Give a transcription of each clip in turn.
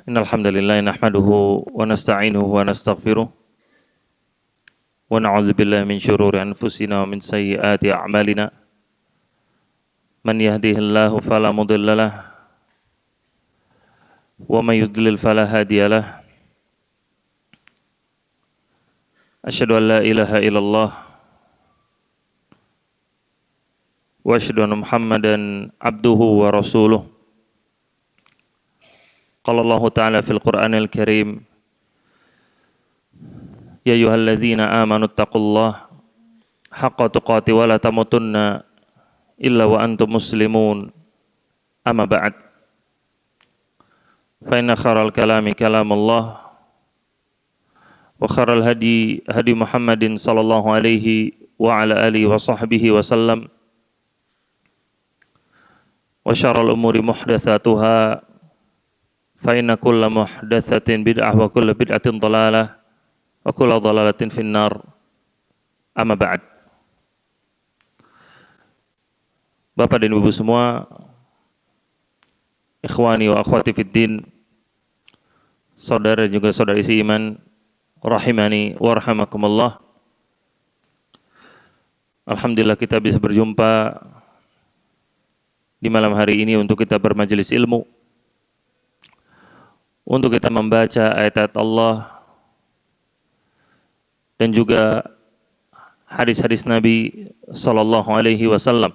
Innal hamdalillah nahmaduhu wa nasta'inuhu wa nastaghfiruh wa na'udzu billahi min shururi anfusina wa min sayyiati a'malina. Man yahdihillahu fala mudhillalah wa may yudlil fala hadiyalah. Asyhadu an la ilaha illallah wa asyhadu anna Muhammadan abduhu wa rasuluh. Qala Allah Ta'ala fil Qur'anil Karim, ya ayyuhalladzina amanu taqullaha haqqa tuqatih wa la tamutunna illa wa antum muslimun. Amma ba'd. Fa inna khairal kalami kalamullah wa khairal hadi hadi Muhammadin sallallahu alaihi wa ala alihi wa sahbihi wa sallam. Wa syarrul umuri muhdatsatuha fa inna kulla muhdatsatin bid'ah wa kulla bid'atin dhalalah wa kulla dhalalatin finnar. Amma ba'd. Bapak dan Ibu semua, ikhwani wa akhwati fid din, saudara juga saudari seiman, rahimani wa rahimakumullah. Alhamdulillah kita bisa berjumpa di malam hari ini untuk kita bermajelis ilmu, untuk kita membaca ayat-ayat Allah dan juga hadis-hadis Nabi sallallahu alaihi wasallam,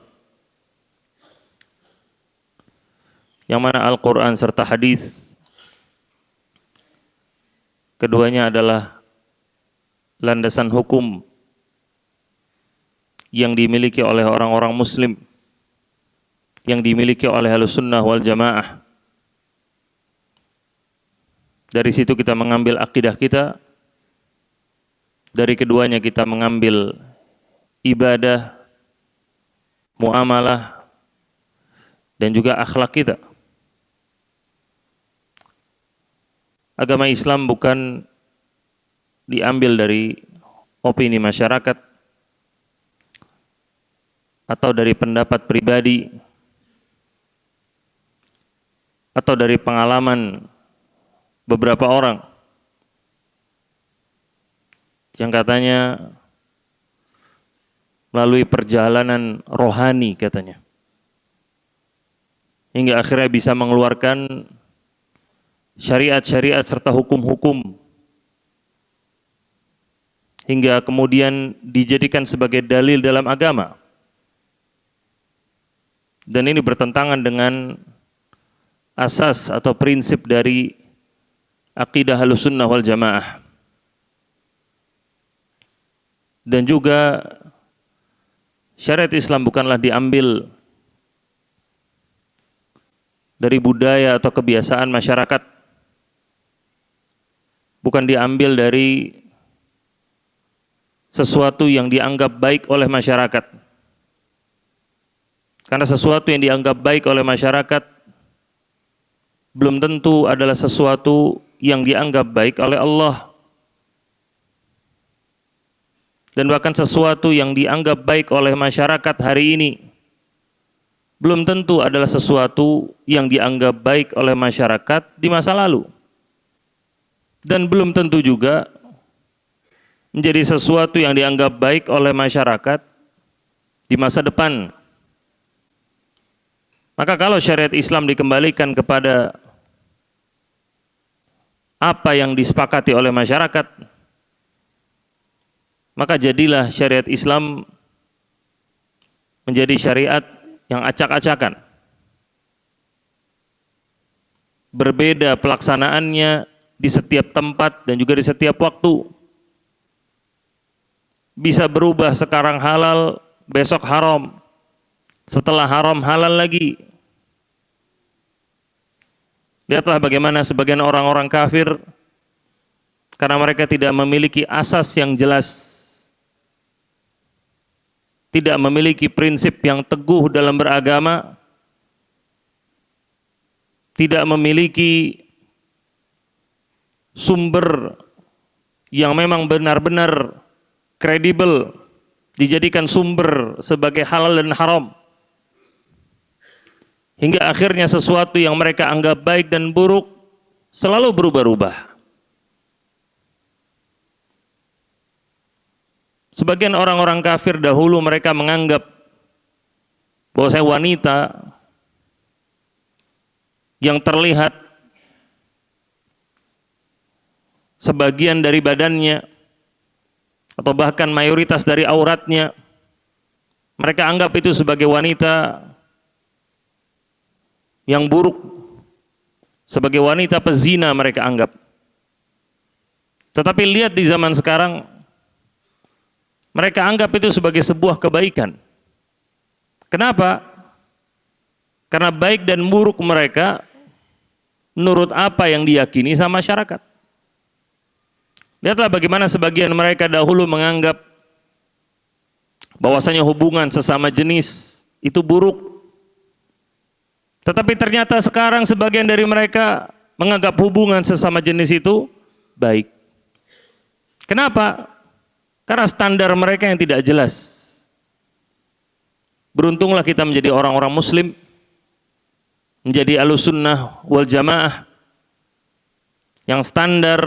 yang mana Al-Quran serta hadis keduanya adalah landasan hukum yang dimiliki oleh orang-orang muslim, yang dimiliki oleh Ahlussunnah wal Jamaah. Dari situ kita mengambil akidah kita, dari keduanya kita mengambil ibadah, muamalah, dan juga akhlak kita. Agama Islam bukan diambil dari opini masyarakat atau dari pendapat pribadi atau dari pengalaman beberapa orang yang katanya melalui perjalanan rohani katanya, hingga akhirnya bisa mengeluarkan syariat-syariat serta hukum-hukum, hingga kemudian dijadikan sebagai dalil dalam agama. Dan ini bertentangan dengan asas atau prinsip dari akidah Ahlussunnah wal Jamaah. Dan juga syariat Islam bukanlah diambil dari budaya atau kebiasaan masyarakat, bukan diambil dari sesuatu yang dianggap baik oleh masyarakat. Karena sesuatu yang dianggap baik oleh masyarakat belum tentu adalah sesuatu yang dianggap baik oleh Allah. Dan bahkan sesuatu yang dianggap baik oleh masyarakat hari ini belum tentu adalah sesuatu yang dianggap baik oleh masyarakat di masa lalu. Dan belum tentu juga menjadi sesuatu yang dianggap baik oleh masyarakat di masa depan. Maka kalau syariat Islam dikembalikan kepada apa yang disepakati oleh masyarakat, maka jadilah syariat Islam menjadi syariat yang acak-acakan. Berbeda pelaksanaannya di setiap tempat dan juga di setiap waktu. Bisa berubah, sekarang halal, besok haram, setelah haram halal lagi. Lihatlah bagaimana sebagian orang-orang kafir, karena mereka tidak memiliki asas yang jelas, tidak memiliki prinsip yang teguh dalam beragama, tidak memiliki sumber yang memang benar-benar kredibel, dijadikan sumber sebagai halal dan haram, hingga akhirnya sesuatu yang mereka anggap baik dan buruk selalu berubah-ubah. Sebagian orang-orang kafir dahulu mereka menganggap bahwa wanita yang terlihat sebagian dari badannya atau bahkan mayoritas dari auratnya, mereka anggap itu sebagai wanita yang buruk, sebagai wanita pezina mereka anggap. Tetapi lihat di zaman sekarang, mereka anggap itu sebagai sebuah kebaikan. Kenapa? Karena baik dan buruk mereka menurut apa yang diyakini sama masyarakat. Lihatlah bagaimana sebagian mereka dahulu menganggap bahwasanya hubungan sesama jenis itu buruk. Tetapi ternyata sekarang sebagian dari mereka menganggap hubungan sesama jenis itu baik. Kenapa? Karena standar mereka yang tidak jelas. Beruntunglah kita menjadi orang-orang muslim, menjadi Ahlussunnah wal Jamaah, yang standar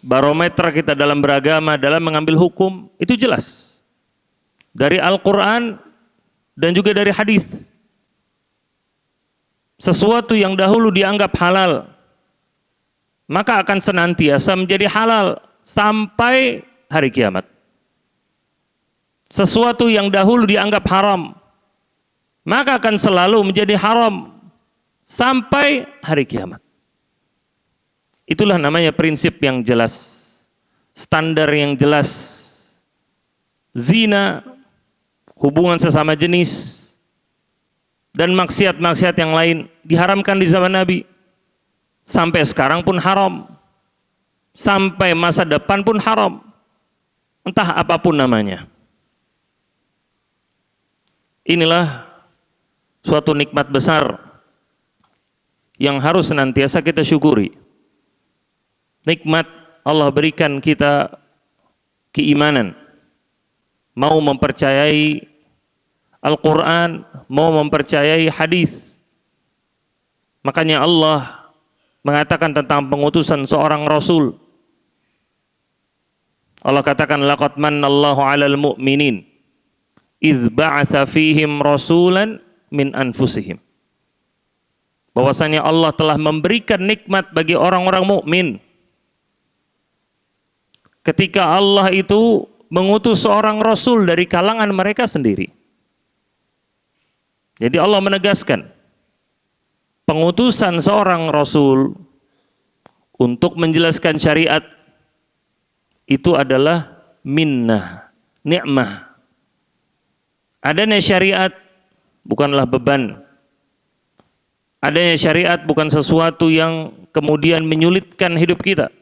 barometer kita dalam beragama, dalam mengambil hukum itu jelas dari Al-Quran dan juga dari hadis. Sesuatu yang dahulu dianggap halal maka akan senantiasa menjadi halal sampai hari kiamat. Sesuatu yang dahulu dianggap haram maka akan selalu menjadi haram sampai hari kiamat. Itulah namanya prinsip yang jelas, standar yang jelas. Zina, hubungan sesama jenis, dan maksiat-maksiat yang lain diharamkan di zaman Nabi. Sampai sekarang pun haram. Sampai masa depan pun haram. Entah apapun namanya. Inilah suatu nikmat besar yang harus senantiasa kita syukuri. Nikmat Allah berikan kita keimanan, mau mempercayai Al-Quran, mau mempercayai hadis. Makanya Allah mengatakan tentang pengutusan seorang Rasul. Allah katakan, laqad mannallahu 'alal mu'minin idz ba'atsa fihim rasulan min anfusihim. Bahwasanya Allah telah memberikan nikmat bagi orang-orang mukmin ketika Allah itu mengutus seorang Rasul dari kalangan mereka sendiri. Jadi Allah menegaskan pengutusan seorang Rasul untuk menjelaskan syariat itu adalah minnah, nikmah. Adanya syariat bukanlah beban. Adanya syariat bukan sesuatu yang kemudian menyulitkan hidup kita,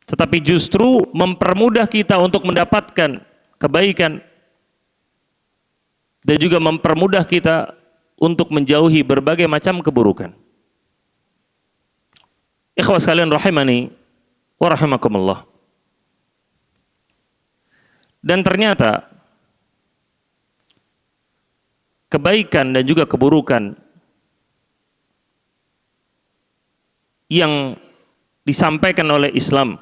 tetapi justru mempermudah kita untuk mendapatkan kebaikan dan juga mempermudah kita untuk menjauhi berbagai macam keburukan. Ikhwas sekalian rahimani wa rahimakumullah. Dan ternyata kebaikan dan juga keburukan yang disampaikan oleh Islam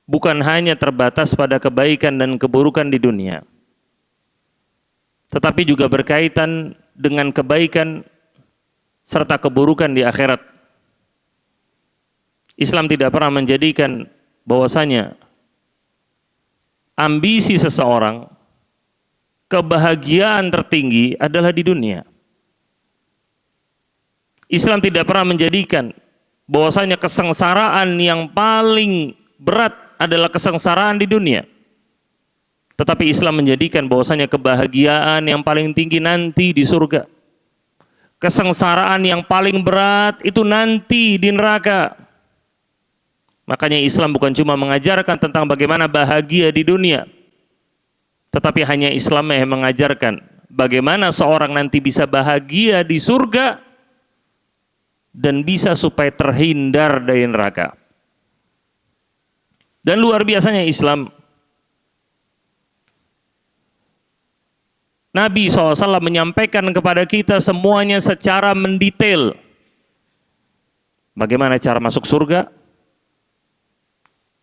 bukan hanya terbatas pada kebaikan dan keburukan di dunia, tetapi juga berkaitan dengan kebaikan serta keburukan di akhirat. Islam tidak pernah menjadikan bahwasanya ambisi seseorang, kebahagiaan tertinggi adalah di dunia. Islam tidak pernah menjadikan bahwasanya kesengsaraan yang paling berat adalah kesengsaraan di dunia. Tetapi Islam menjadikan bahwasanya kebahagiaan yang paling tinggi nanti di surga. Kesengsaraan yang paling berat itu nanti di neraka. Makanya Islam bukan cuma mengajarkan tentang bagaimana bahagia di dunia, tetapi hanya Islam yang mengajarkan bagaimana seorang nanti bisa bahagia di surga dan bisa supaya terhindar dari neraka. Dan luar biasanya Islam, Nabi SAW menyampaikan kepada kita semuanya secara mendetail. bagaimana cara masuk surga,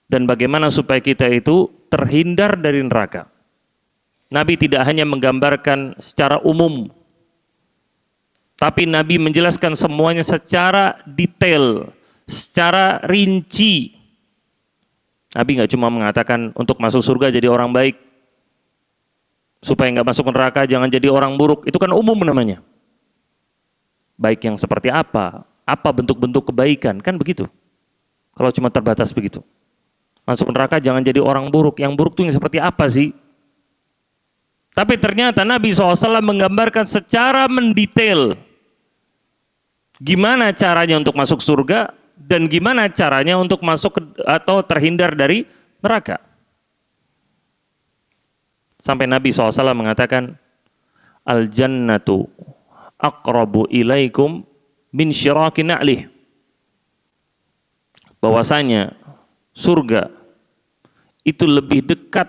dan bagaimana supaya kita itu terhindar dari neraka. Nabi tidak hanya menggambarkan secara umum, tapi Nabi menjelaskan semuanya secara detail, secara rinci. Nabi nggak cuma mengatakan untuk masuk surga jadi orang baik, supaya nggak masuk neraka jangan jadi orang buruk. Itu kan umum namanya. Baik yang seperti apa bentuk-bentuk kebaikan, kan begitu. Kalau cuma terbatas begitu. Masuk neraka jangan jadi orang buruk. Yang buruk itu yang seperti apa sih? Tapi ternyata Nabi SAW menggambarkan secara mendetail gimana caranya untuk masuk surga dan gimana caranya untuk masuk atau terhindar dari neraka. Sampai Nabi SAW mengatakan, al-jannatu aqrabu ilaikum min syiraki na'lih. Bahwasanya surga itu lebih dekat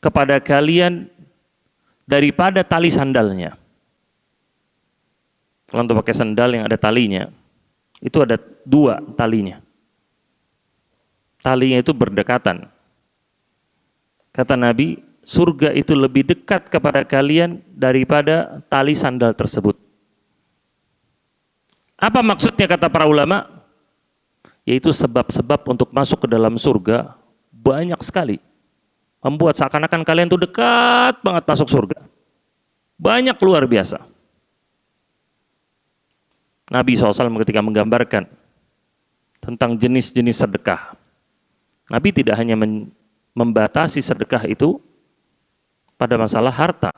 kepada kalian daripada tali sandalnya. Kalau untuk pakai sandal yang ada talinya, itu ada 2 talinya. Talinya itu berdekatan. Kata Nabi, surga itu lebih dekat kepada kalian daripada tali sandal tersebut. Apa maksudnya kata para ulama? Yaitu sebab-sebab untuk masuk ke dalam surga banyak sekali. Membuat seakan-akan kalian itu dekat banget masuk surga. Banyak luar biasa. Nabi SAW ketika menggambarkan tentang jenis-jenis sedekah, Nabi tidak hanya membatasi sedekah itu pada masalah harta.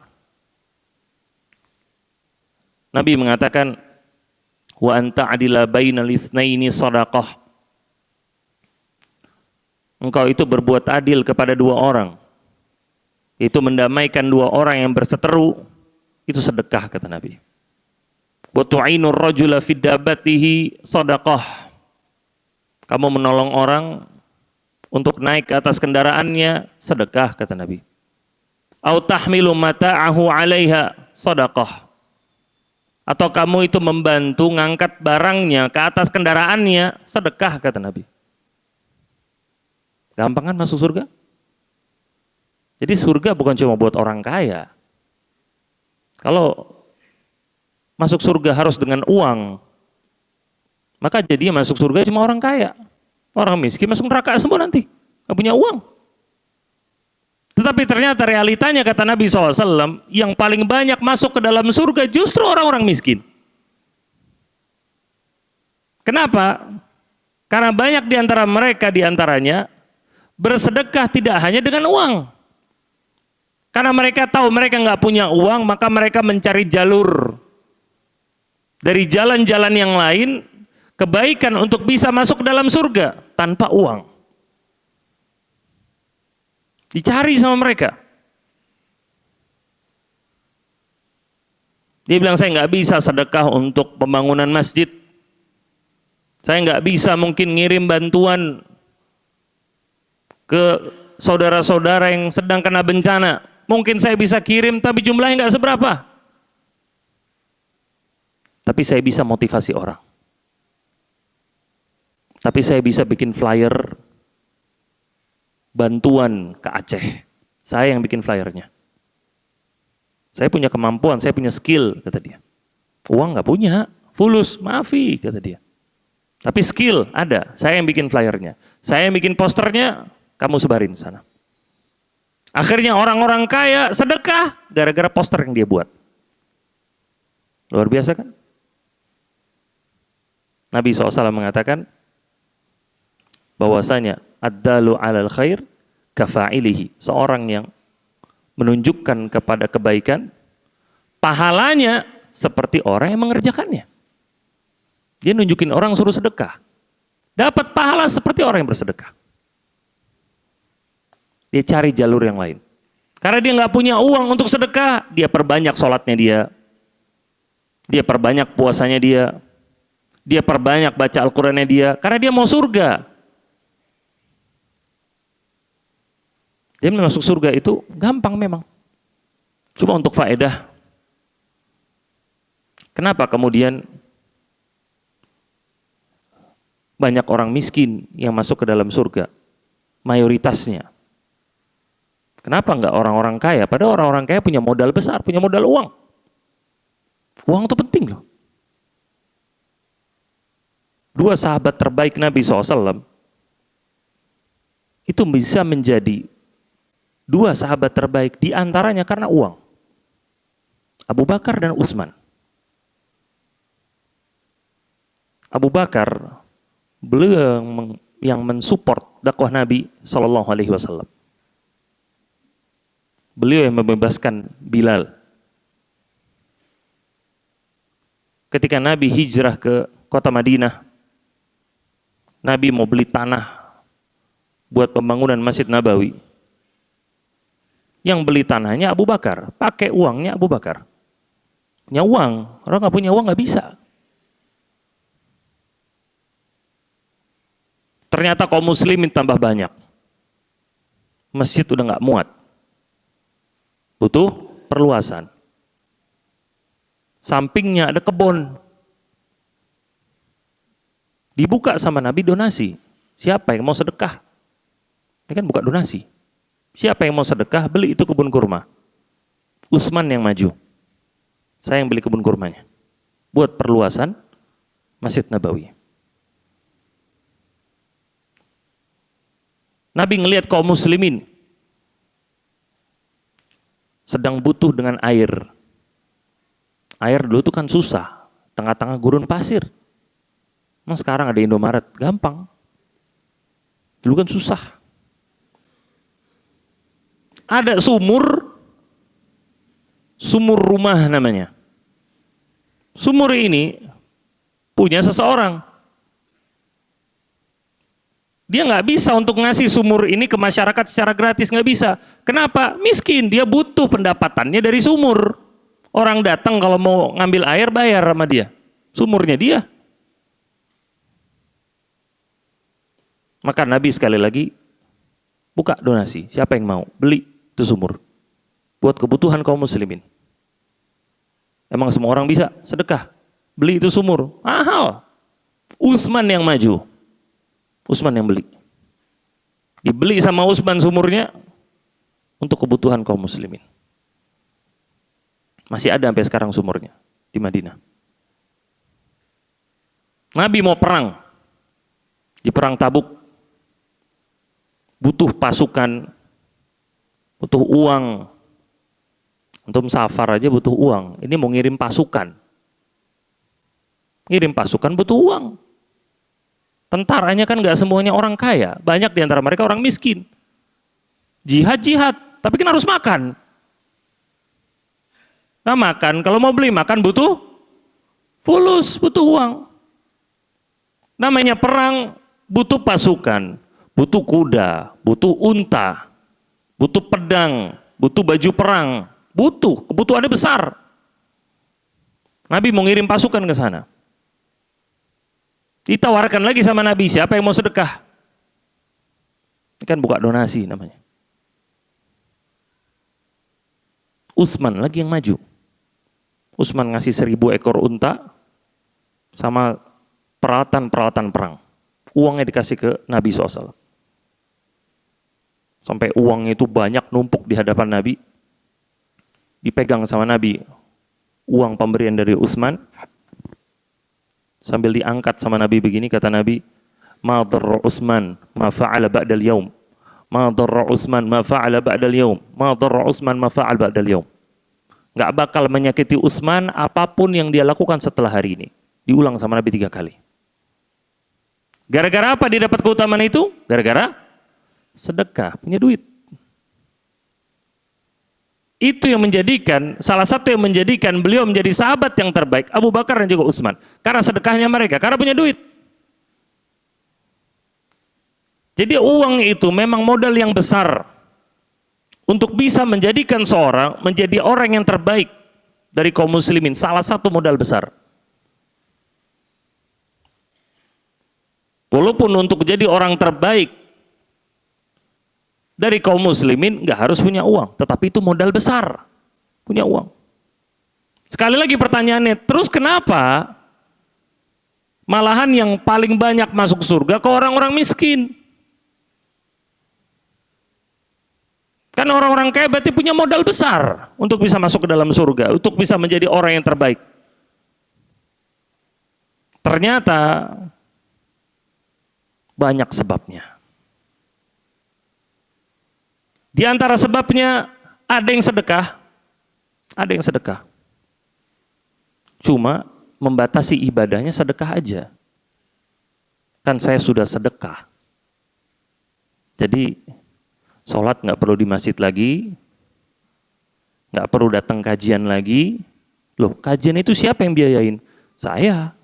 Nabi mengatakan, wa anta adila bainal itsnaini shadaqah. Engkau itu berbuat adil kepada 2 orang. Itu mendamaikan 2 orang yang berseteru, itu sedekah kata Nabi. Wa tu'inur rajula fi dabbatihi shadaqah. Kamu menolong orang untuk naik ke atas kendaraannya, sedekah kata Nabi. Au tahmilu mata'ahu 'alaiha shadaqah. Atau kamu itu membantu ngangkat barangnya ke atas kendaraannya, sedekah kata Nabi. Gampang kan masuk surga? Jadi surga bukan cuma buat orang kaya. Kalau masuk surga harus dengan uang, maka jadinya masuk surga cuma orang kaya. Orang miskin masuk neraka semua nanti, nggak punya uang. Tetapi ternyata realitanya kata Nabi SAW, yang paling banyak masuk ke dalam surga justru orang-orang miskin. Kenapa? Karena banyak di antara mereka diantaranya bersedekah tidak hanya dengan uang. Karena mereka tahu mereka nggak punya uang, maka mereka mencari jalur dari jalan-jalan yang lain, kebaikan untuk bisa masuk ke dalam surga tanpa uang. Dicari sama mereka. Dia bilang, saya nggak bisa sedekah untuk pembangunan masjid. Saya nggak bisa mungkin ngirim bantuan ke saudara-saudara yang sedang kena bencana. Mungkin saya bisa kirim, tapi jumlahnya nggak seberapa. Tapi saya bisa motivasi orang. Tapi saya bisa bikin flyer bantuan ke Aceh. Saya yang bikin flyernya. Saya punya kemampuan, saya punya skill, kata dia. Uang nggak punya, fulus, maafi, kata dia. Tapi skill ada, saya yang bikin flyernya. Saya yang bikin posternya, kamu sebarin sana. Akhirnya orang-orang kaya sedekah gara-gara poster yang dia buat. Luar biasa kan? Nabi SAW mengatakan bahwasanya ad-dalu 'alal khair kafa'ilihi. Seorang yang menunjukkan kepada kebaikan, pahalanya seperti orang yang mengerjakannya. Dia nunjukin orang suruh sedekah, dapat pahala seperti orang yang bersedekah. Dia cari jalur yang lain. Karena dia nggak punya uang untuk sedekah, dia perbanyak sholatnya dia perbanyak puasanya dia perbanyak baca Al-Qurannya karena dia mau surga. Dia masuk surga itu gampang memang. Cuma untuk faedah. Kenapa kemudian banyak orang miskin yang masuk ke dalam surga. Mayoritasnya. Kenapa enggak orang-orang kaya? Padahal orang-orang kaya punya modal besar, punya modal uang. Uang itu penting loh. Dua sahabat terbaik Nabi SAW itu bisa menjadi dua sahabat terbaik di antaranya karena uang. Abu Bakar dan Utsman. Abu Bakar beliau yang mensupport dakwah Nabi SAW. Beliau yang membebaskan Bilal. Ketika Nabi hijrah ke kota Madinah, Nabi mau beli tanah buat pembangunan Masjid Nabawi. Yang beli tanahnya Abu Bakar, pakai uangnya Abu Bakar. Punya uang, orang nggak punya uang nggak bisa. Ternyata kaum muslimin tambah banyak. Masjid udah nggak muat. Butuh perluasan. Sampingnya ada kebun. Dibuka sama Nabi donasi. Siapa yang mau sedekah? Ini kan buka donasi. Siapa yang mau sedekah, beli itu kebun kurma. Utsman yang maju. Saya yang beli kebun kurmanya. Buat perluasan Masjid Nabawi. Nabi ngelihat kaum muslimin sedang butuh dengan air. Air dulu itu kan susah, tengah-tengah gurun pasir. Nah, sekarang ada Indomaret, gampang. Dulu kan susah. Ada sumur rumah namanya. Sumur ini punya seseorang. Dia nggak bisa untuk ngasih sumur ini ke masyarakat secara gratis, nggak bisa. Kenapa? Miskin, dia butuh pendapatannya dari sumur. Orang datang kalau mau ngambil air bayar sama dia. Sumurnya dia. Maka Nabi sekali lagi buka donasi. Siapa yang mau? Beli itu sumur. Buat kebutuhan kaum muslimin. Emang semua orang bisa sedekah? Beli itu sumur. Mahal. Utsman yang maju. Utsman yang beli. Dibeli sama Utsman sumurnya untuk kebutuhan kaum muslimin. Masih ada sampai sekarang sumurnya di Madinah. Nabi mau perang. Di perang Tabuk. Butuh pasukan, butuh uang. Untuk safar aja butuh uang. Ini mau ngirim pasukan. Ngirim pasukan butuh uang. Tentaranya kan nggak semuanya orang kaya, banyak di antara mereka orang miskin. Jihad, tapi kan harus makan. Nah makan, kalau mau beli makan butuh fulus, butuh uang. Namanya perang, butuh pasukan, butuh kuda, butuh unta, butuh pedang, butuh baju perang, butuh, kebutuhannya besar. Nabi mau ngirim pasukan ke sana. Ditawarkan lagi sama Nabi, siapa yang mau sedekah? Ini kan buka donasi namanya. Utsman lagi yang maju. Utsman ngasih 1000 ekor unta sama peralatan-peralatan perang. Uangnya dikasih ke Nabi SAW. Sampai uangnya itu banyak numpuk di hadapan Nabi. Dipegang sama Nabi. Uang pemberian dari Utsman. Sambil diangkat sama Nabi begini, kata Nabi, ma dharra Utsman ma fa'ala ba'dal yaum. Ma dharra Utsman ma fa'ala ba'dal yaum. Ma dharra Utsman ma fa'al ba'dal yaum. Enggak bakal menyakiti Utsman apapun yang dia lakukan setelah hari ini. Diulang sama Nabi 3 kali. Gara-gara apa dia dapat keutamaan itu? Gara-gara sedekah, punya duit. Itu yang menjadikan, salah satu yang menjadikan beliau menjadi sahabat yang terbaik, Abu Bakar dan juga Utsman. Karena sedekahnya mereka, karena punya duit. Jadi uang itu memang modal yang besar untuk bisa menjadikan seorang menjadi orang yang terbaik dari kaum muslimin. Salah satu modal besar. Walaupun untuk jadi orang terbaik dari kaum muslimin nggak harus punya uang, tetapi itu modal besar, punya uang. Sekali lagi pertanyaannya, terus kenapa Malahan yang paling banyak masuk surga ke orang-orang miskin. Karena orang-orang kaya berarti punya modal besar untuk bisa masuk ke dalam surga, untuk bisa menjadi orang yang terbaik. Ternyata banyak sebabnya. Di antara sebabnya ada yang sedekah, ada yang sedekah. Cuma membatasi ibadahnya sedekah aja. Kan saya sudah sedekah. Jadi sholat nggak perlu di masjid lagi, nggak perlu datang kajian lagi. Loh, kajian itu siapa yang biayain? Saya.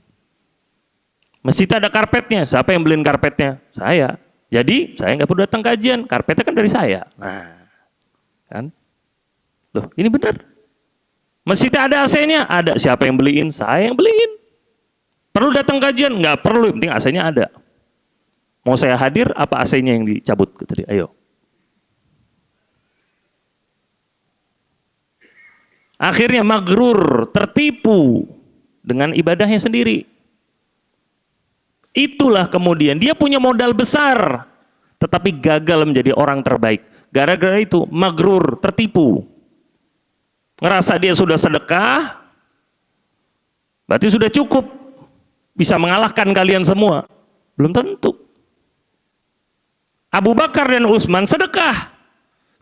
Masjid ada karpetnya, siapa yang beliin karpetnya? Saya. Jadi saya nggak perlu datang kajian, karpetnya kan dari saya. Nah, kan? Loh, ini benar. Masjid ada AC-nya? Ada. Siapa yang beliin? Saya yang beliin. Perlu datang kajian? Nggak perlu, yang penting AC-nya ada. Mau saya hadir, apa AC-nya yang dicabut? Ayo. Akhirnya magrur, tertipu dengan ibadahnya sendiri. Itulah kemudian dia punya modal besar, tetapi gagal menjadi orang terbaik. Gara-gara itu magrur, tertipu. Ngerasa dia sudah sedekah, berarti sudah cukup bisa mengalahkan kalian semua. Belum tentu. Abu Bakar dan Utsman sedekah.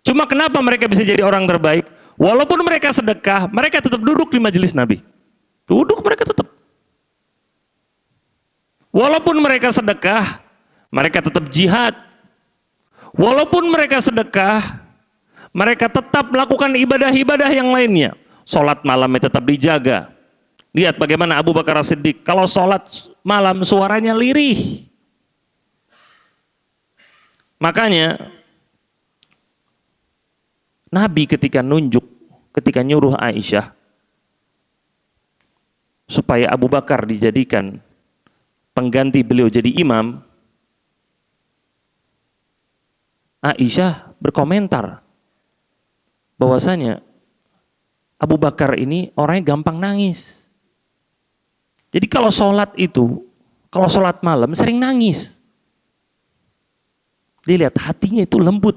Cuma kenapa mereka bisa jadi orang terbaik? Walaupun mereka sedekah, mereka tetap duduk di majelis Nabi. Duduk mereka tetap. Walaupun mereka sedekah, mereka tetap jihad. Walaupun mereka sedekah, mereka tetap melakukan ibadah-ibadah yang lainnya. Sholat malamnya tetap dijaga. Lihat bagaimana Abu Bakar As-Siddiq, kalau sholat malam suaranya lirih. Makanya Nabi ketika nyuruh Aisyah supaya Abu Bakar dijadikan pengganti beliau jadi imam, Aisyah berkomentar bahwasanya Abu Bakar ini orangnya gampang nangis. Jadi kalau sholat malam sering nangis. Dilihat hatinya itu lembut,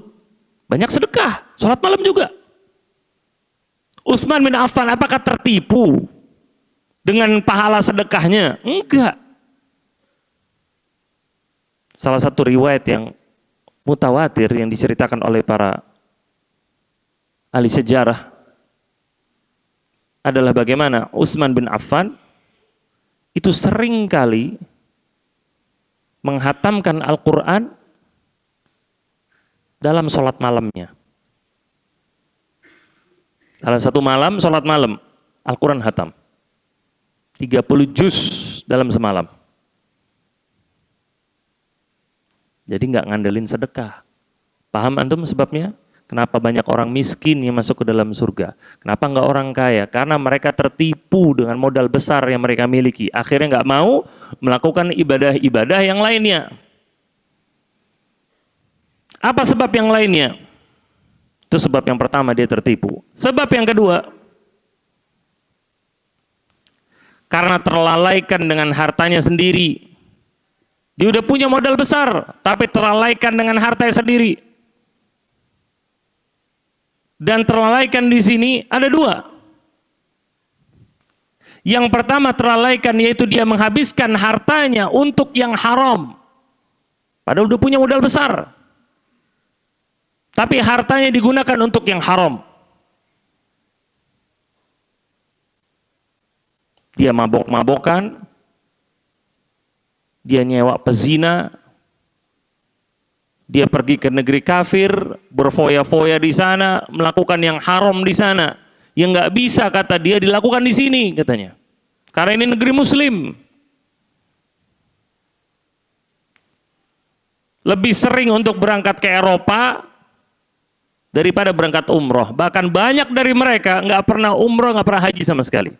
banyak sedekah, sholat malam juga. Utsman bin Affan apakah tertipu dengan pahala sedekahnya? Enggak. Salah satu riwayat yang mutawatir yang diceritakan oleh para ahli sejarah adalah bagaimana Utsman bin Affan itu sering kali menghatamkan Al-Quran dalam sholat malamnya. Dalam satu malam, sholat malam, Al-Quran hatam. 30 juz dalam semalam. Jadi nggak ngandelin sedekah. Paham antum sebabnya? Kenapa banyak orang miskin yang masuk ke dalam surga? Kenapa nggak orang kaya? Karena mereka tertipu dengan modal besar yang mereka miliki. Akhirnya nggak mau melakukan ibadah-ibadah yang lainnya. Apa sebab yang lainnya? Itu sebab yang pertama, dia tertipu. Sebab yang kedua, karena terlalaikan dengan hartanya sendiri. Dia udah punya modal besar, tapi terlalaikan dengan hartanya sendiri. Dan terlalaikan di sini ada dua. Yang pertama terlalaikan, yaitu dia menghabiskan hartanya untuk yang haram. Padahal udah punya modal besar, tapi hartanya digunakan untuk yang haram. Dia mabok-mabokan, dia nyewa pezina, dia pergi ke negeri kafir, berfoya-foya di sana, melakukan yang haram di sana, yang nggak bisa kata dia dilakukan di sini katanya. Karena ini negeri Muslim. Lebih sering untuk berangkat ke Eropa daripada berangkat umroh. Bahkan banyak dari mereka nggak pernah umroh, nggak pernah haji sama sekali.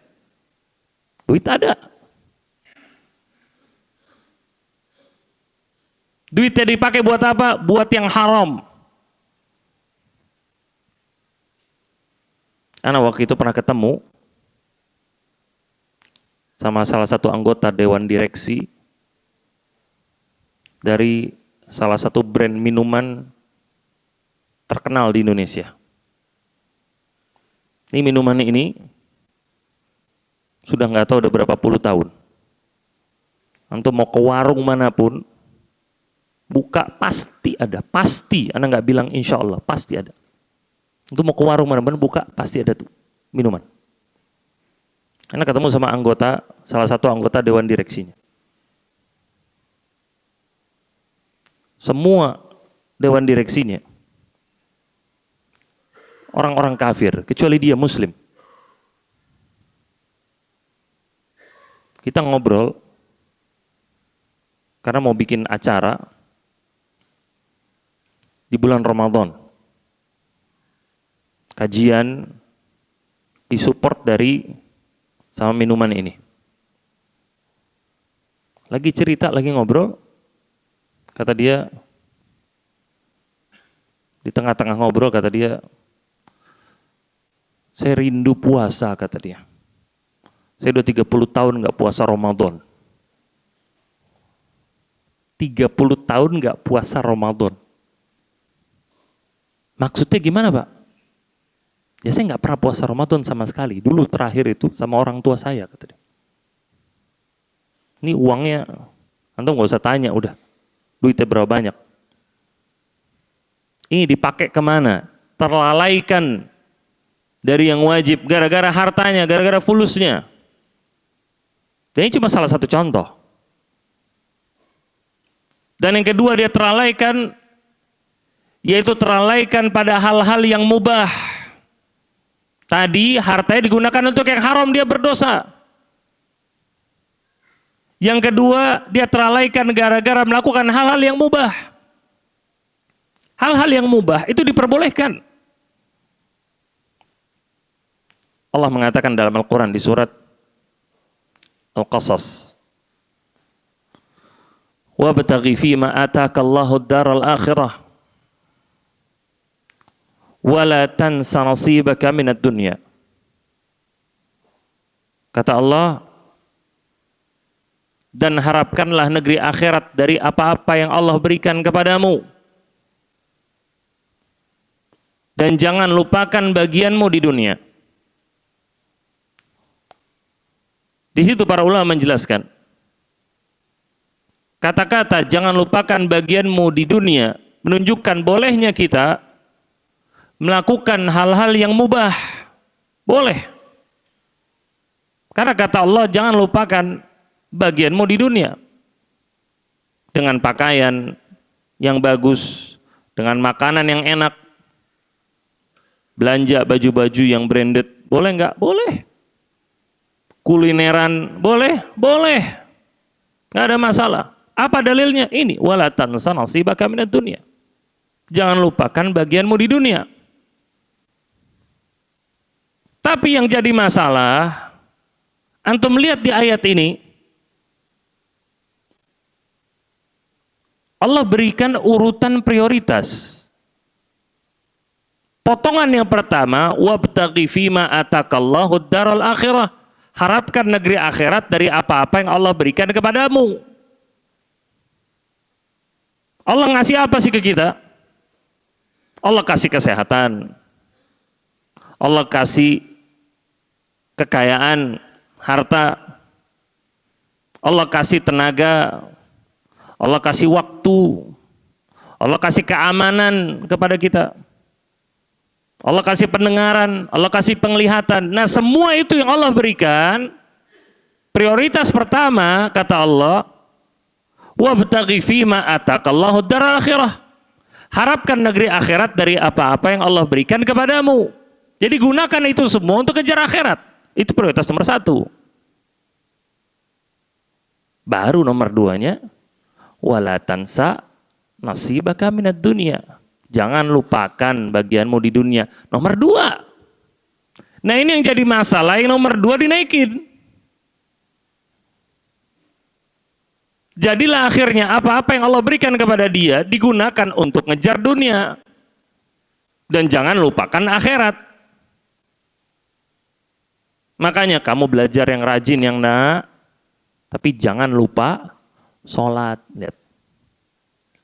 Duit ada. Duitnya dipakai buat apa? Buat yang haram. Anak waktu itu pernah ketemu sama salah satu anggota dewan direksi dari salah satu brand minuman terkenal di Indonesia. Ini minuman ini sudah nggak tahu udah berapa puluh tahun. Antum mau ke warung manapun, buka pasti ada, pasti. Anda nggak bilang insya Allah, pasti ada. Antum mau ke warung manapun, buka pasti ada tuh minuman. Anda ketemu sama anggota, salah satu anggota dewan direksinya. Semua dewan direksinya orang-orang kafir, kecuali dia muslim. Kita ngobrol, karena mau bikin acara di bulan Ramadan. Kajian disupport dari sama minuman ini. Lagi cerita, lagi ngobrol, kata dia, di tengah-tengah ngobrol kata dia, saya rindu puasa, kata dia. Saya udah 30 tahun nggak puasa Ramadan. 30 tahun nggak puasa Ramadan. Maksudnya gimana, Pak? Ya saya nggak pernah puasa Ramadan sama sekali. Dulu terakhir itu sama orang tua saya, kata dia. Ini uangnya, antum nggak usah tanya, udah. Duitnya berapa banyak. Ini dipakai kemana? Terlalaikan dari yang wajib, gara-gara hartanya, gara-gara fulusnya. Dan ini cuma salah satu contoh. Dan yang kedua dia terlalaikan, yaitu terlalaikan pada hal-hal yang mubah. Tadi hartanya digunakan untuk yang haram, dia berdosa. Yang kedua, dia terlalaikan gara-gara melakukan hal-hal yang mubah. Hal-hal yang mubah itu diperbolehkan. Allah mengatakan dalam Al-Quran di surat Al-Qasas, wabtaghi fima ataka Allahu ad-daral akhirah wala tansa nasibaka minad dunya. Kata Allah, dan harapkanlah negeri akhirat dari apa-apa yang Allah berikan kepadamu, dan jangan lupakan bagianmu di dunia. Di situ para ulama menjelaskan, kata-kata jangan lupakan bagianmu di dunia menunjukkan bolehnya kita melakukan hal-hal yang mubah. Boleh. Karena kata Allah jangan lupakan bagianmu di dunia. Dengan pakaian yang bagus, dengan makanan yang enak, belanja baju-baju yang branded, boleh nggak? Boleh. Kulineran, boleh? Boleh. Nggak ada masalah. Apa dalilnya? Ini, wala tansa nasibaka minad dunya. Jangan lupakan bagianmu di dunia. Tapi yang jadi masalah, antum lihat di ayat ini, Allah berikan urutan prioritas. Potongan yang pertama, wabtaghi fima atakallahu ad-daral akhirah. Harapkan negeri akhirat dari apa-apa yang Allah berikan kepadamu. Allah ngasih apa sih ke kita? Allah kasih kesehatan. Allah kasih kekayaan, harta. Allah kasih tenaga. Allah kasih waktu. Allah kasih keamanan kepada kita. Allah kasih pendengaran, Allah kasih penglihatan. Nah, semua itu yang Allah berikan, prioritas pertama kata Allah, wabtaghi fima atakallahu daral akhirah. Harapkan negeri akhirat dari apa-apa yang Allah berikan kepadamu. Jadi gunakan itu semua untuk kejar akhirat. Itu prioritas nomor satu. Baru nomor duanya, wala tansa nasibaka minad dunya. Jangan lupakan bagianmu di dunia. Nomor dua. Nah ini yang jadi masalah, yang nomor dua dinaikin. Jadilah akhirnya apa-apa yang Allah berikan kepada dia digunakan untuk ngejar dunia. Dan jangan lupakan akhirat. Makanya kamu belajar yang rajin, yang nak. Tapi jangan lupa sholat. Lihat.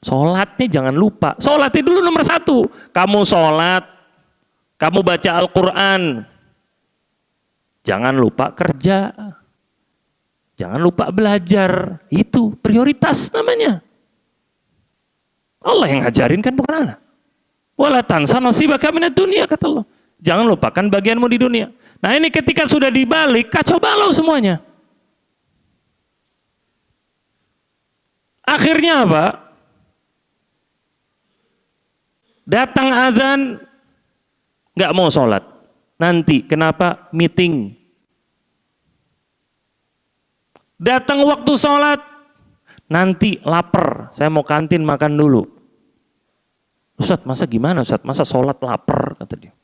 Sholatnya jangan lupa. Sholatnya dulu nomor satu. Kamu sholat, kamu baca Al-Quran. Jangan lupa kerja. Jangan lupa belajar. Itu prioritas namanya. Allah yang ngajarin kan bukan anak. Wala tansa nasibaka minad dunya, kata Allah. Jangan lupakan bagianmu di dunia. Nah ini ketika sudah dibalik, kacau balau semuanya. Akhirnya apa? Datang azan, nggak mau sholat. Nanti, kenapa? Meeting. Datang waktu sholat, nanti lapar, saya mau kantin makan dulu. Ustadz, masa gimana Ustadz? Masa sholat lapar, kata dia.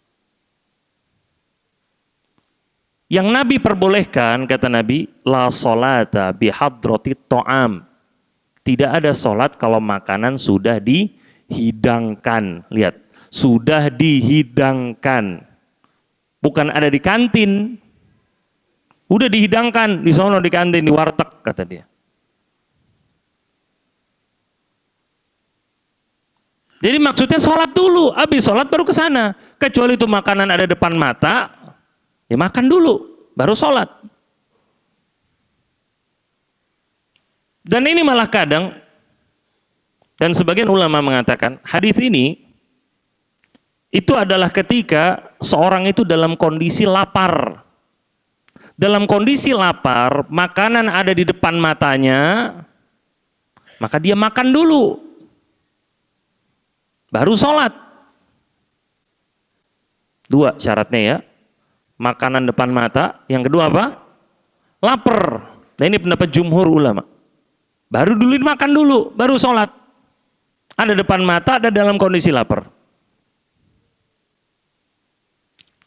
Yang Nabi perbolehkan, kata Nabi, la sholata bihadrati to'am. Tidak ada sholat kalau makanan sudah dihidangkan. Lihat, sudah dihidangkan. Bukan ada di kantin. Udah dihidangkan, di sono di kantin, di warteg, kata dia. Jadi maksudnya sholat dulu, habis sholat baru ke sana. Kecuali itu makanan ada depan mata, ya makan dulu, baru sholat. Dan ini malah kadang, dan sebagian ulama mengatakan, hadis ini, itu adalah ketika seorang itu dalam kondisi lapar. Dalam kondisi lapar, makanan ada di depan matanya, maka dia makan dulu. Baru sholat. Dua syaratnya ya. Makanan depan mata. Yang kedua apa? Lapar. Nah ini pendapat jumhur ulama. Baru dulu makan dulu, baru sholat. Ada depan mata, ada dalam kondisi lapar.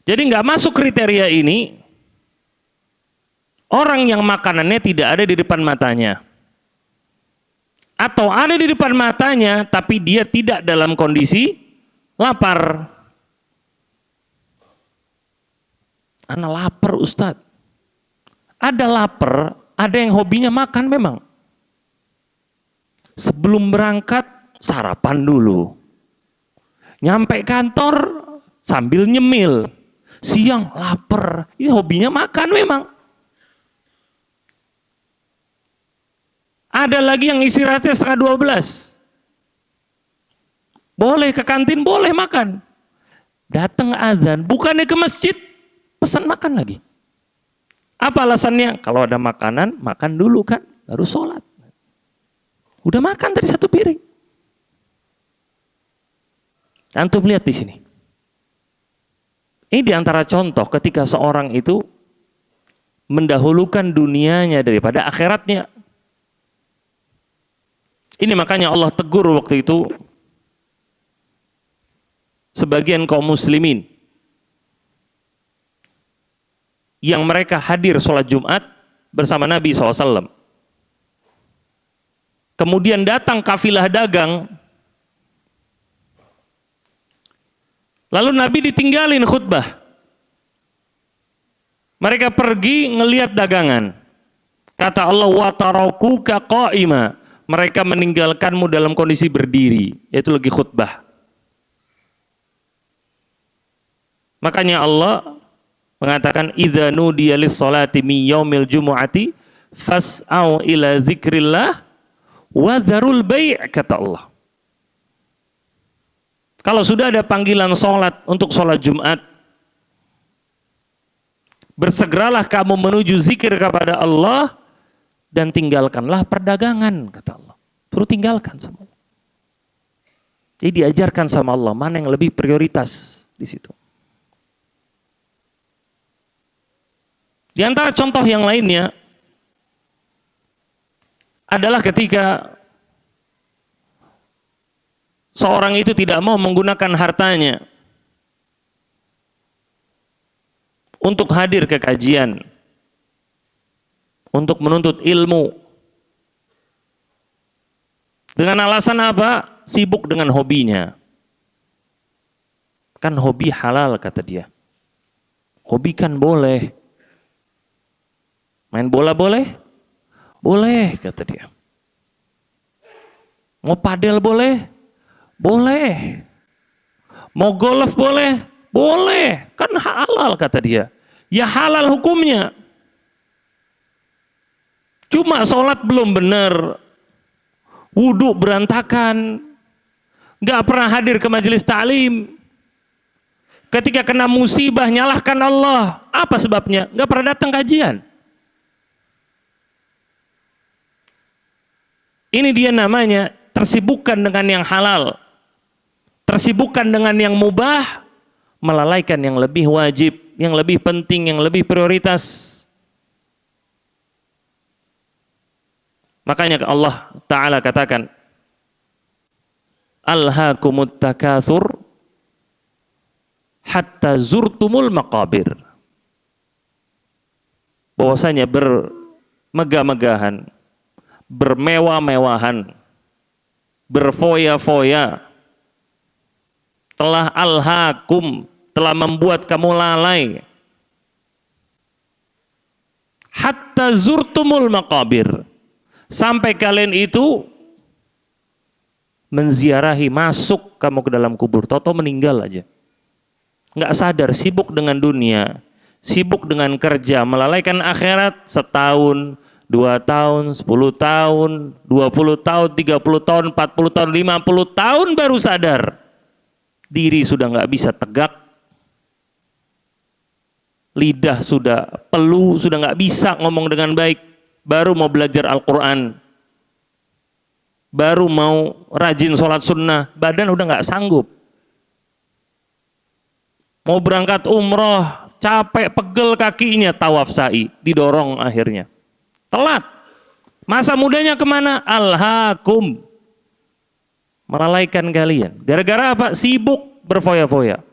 Jadi nggak masuk kriteria ini orang yang makanannya tidak ada di depan matanya. Atau ada di depan matanya, tapi dia tidak dalam kondisi lapar. Ana lapar Ustadz. Ada lapar, ada yang hobinya makan memang. Sebelum berangkat, sarapan dulu. Nyampe kantor, sambil nyemil. Siang, lapar. Ini hobinya makan memang. Ada lagi yang istirahatnya setengah 12. Boleh ke kantin, boleh makan. Datang azan, bukannya ke masjid, pesan makan lagi. Apa alasannya? Kalau ada makanan, makan dulu kan, baru sholat. Udah makan tadi satu piring. Antum lihat di sini. Ini diantara contoh ketika seorang itu mendahulukan dunianya daripada akhiratnya. Ini makanya Allah tegur waktu itu sebagian kaum muslimin yang mereka hadir sholat Jumat bersama Nabi SAW. Kemudian datang kafilah dagang. Lalu Nabi ditinggalin khutbah. Mereka pergi ngelihat dagangan. Kata Allah, wa tarakuka qa'ima. Mereka meninggalkanmu dalam kondisi berdiri, yaitu lagi khutbah. Makanya Allah mengatakan idza nudiya lis-salati min yaumil jumu'ati fas'au ila zikrillah wa dzarul bai', kata Allah. Kalau sudah ada panggilan sholat untuk sholat Jumat, bersegeralah kamu menuju zikir kepada Allah dan tinggalkanlah perdagangan, kata Allah. Perlu tinggalkan sama Allah. Jadi diajarkan sama Allah mana yang lebih prioritas di situ. Di antara contoh yang lainnya adalah ketika seorang itu tidak mau menggunakan hartanya untuk hadir ke kajian, untuk menuntut ilmu. Dengan alasan apa? Sibuk dengan hobinya. Kan hobi halal, kata dia. Hobi kan boleh. Main bola boleh? Boleh, kata dia. Mau padel boleh? Boleh. Mau golf boleh? Boleh. Kan halal kata dia. Ya halal hukumnya. Cuma sholat belum benar. Wudhu berantakan. Gak pernah hadir ke majelis ta'lim. Ketika kena musibah nyalahkan Allah. Apa sebabnya? Gak pernah datang kajian. Ini dia namanya tersibukkan dengan yang halal. Tersibukkan dengan yang mubah, melalaikan yang lebih wajib, yang lebih penting, yang lebih prioritas. Makanya Allah Ta'ala katakan, Alhaakumut takatsur hatta zurtumul maqabir. Bahwasanya bermegah-megahan, bermewah-mewahan, berfoya-foya, telah alhaakum, telah membuat kamu lalai, hatta zurtumul maqabir, sampai kalian itu menziarahi, masuk kamu ke dalam kubur, toto meninggal aja, nggak sadar, sibuk dengan dunia, sibuk dengan kerja, melalaikan akhirat. Setahun, 2 tahun, 10 tahun, 20 tahun, 30 tahun, 40 tahun, 50 tahun baru sadar diri sudah nggak bisa tegak, lidah sudah peluh, sudah nggak bisa ngomong dengan baik, baru mau belajar Al-Quran, baru mau rajin sholat sunnah, badan udah nggak sanggup. Mau berangkat umroh, capek, pegel kakinya, tawaf sa'i, didorong akhirnya. Telat. Masa mudanya kemana? Alhaakum. Melalaikan kalian. Gara-gara apa? Sibuk berfoya-foya.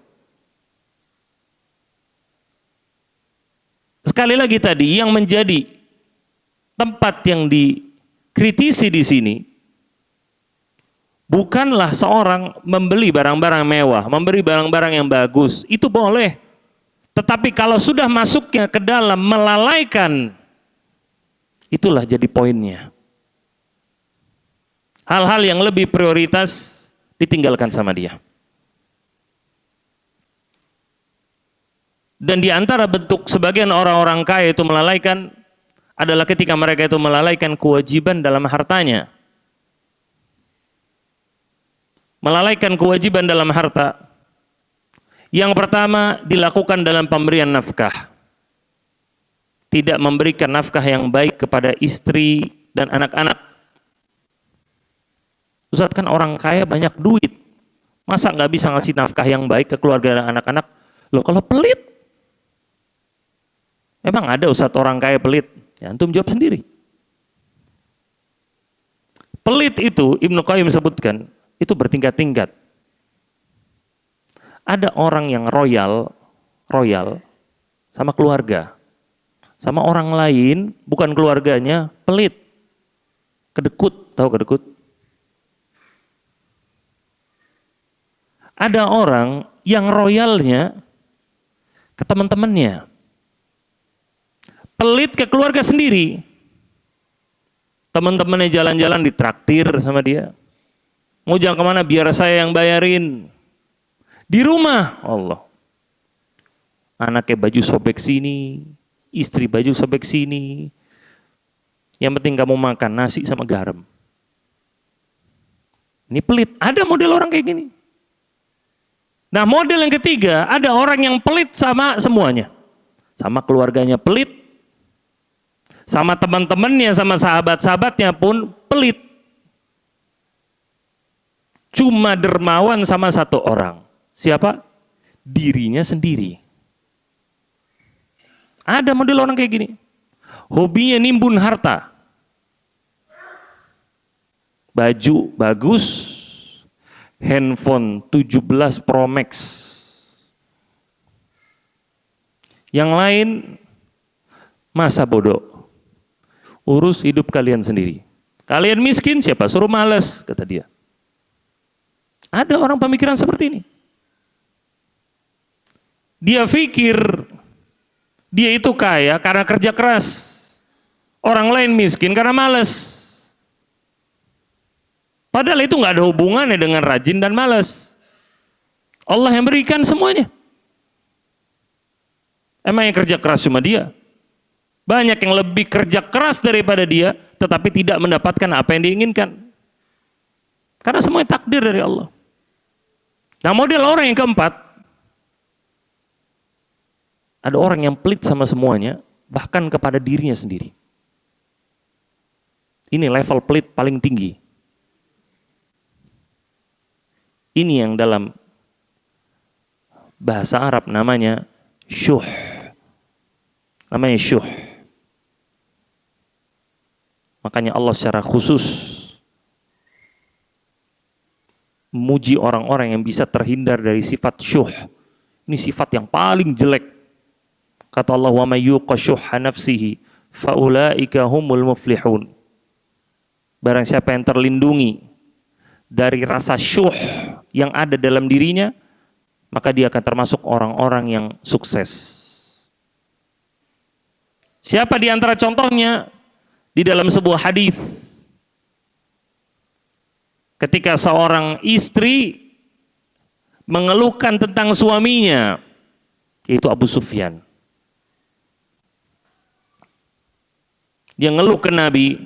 Sekali lagi tadi, yang menjadi tempat yang dikritisi di sini, bukanlah seorang membeli barang-barang mewah, memberi barang-barang yang bagus, itu boleh. Tetapi kalau sudah masuknya ke dalam melalaikan, itulah jadi poinnya. Hal-hal yang lebih prioritas ditinggalkan sama dia. Dan di antara bentuk sebagian orang-orang kaya itu melalaikan adalah ketika mereka itu melalaikan kewajiban dalam hartanya. Melalaikan kewajiban dalam harta. Yang pertama dilakukan dalam pemberian nafkah. Tidak memberikan nafkah yang baik kepada istri dan anak-anak. Ustaz, kan orang kaya banyak duit, masa nggak bisa ngasih nafkah yang baik ke keluarga dan anak-anak? Loh, kalau pelit, memang ada Ustaz orang kaya pelit? Ya, antum jawab sendiri. Pelit itu Ibnu Qayyim sebutkan, itu bertingkat-tingkat. Ada orang yang royal sama keluarga, sama orang lain bukan keluarganya pelit, kedekut, tahu kedekut? Ada orang yang royalnya ke teman-temannya, pelit ke keluarga sendiri. Teman-temannya jalan-jalan ditraktir sama dia. Mau jalan kemana? Biar saya yang bayarin. Di rumah, Allah, anaknya baju sobek sini, istri baju sobek sini. Yang penting kamu makan nasi sama garam. Ini pelit. Ada model orang kayak gini. Nah, model yang ketiga, ada orang yang pelit sama semuanya. Sama keluarganya pelit, sama teman-temannya, sama sahabat-sahabatnya pun pelit. Cuma dermawan sama satu orang. Siapa? Dirinya sendiri. Ada model orang kayak gini. Hobinya nimbun harta. Baju bagus, handphone 17 Pro Max. Yang lain masa bodoh. Urus hidup kalian sendiri. Kalian miskin siapa? Suruh males, kata dia. Ada orang pemikiran seperti ini. Dia pikir dia itu kaya karena kerja keras. Orang lain miskin karena males. Padahal itu nggak ada hubungannya dengan rajin dan malas. Allah yang berikan semuanya. Emang yang kerja keras cuma dia? Banyak yang lebih kerja keras daripada dia, tetapi tidak mendapatkan apa yang diinginkan. Karena semuanya takdir dari Allah. Nah, model orang yang keempat, ada orang yang pelit sama semuanya, bahkan kepada dirinya sendiri. Ini level pelit paling tinggi. Ini yang dalam bahasa Arab namanya syuh. Namanya syuh. Makanya Allah secara khusus memuji orang-orang yang bisa terhindar dari sifat syuh. Ini sifat yang paling jelek. Kata Allah, "Wa may yuqa syuhha nafsihi fa ulaika humul muflihun." Barang siapa yang terlindungi dari rasa syuh yang ada dalam dirinya, maka dia akan termasuk orang-orang yang sukses. Siapa di antara contohnya? Di dalam sebuah hadis, ketika seorang istri mengeluhkan tentang suaminya, yaitu Abu Sufyan. Dia ngeluh ke Nabi,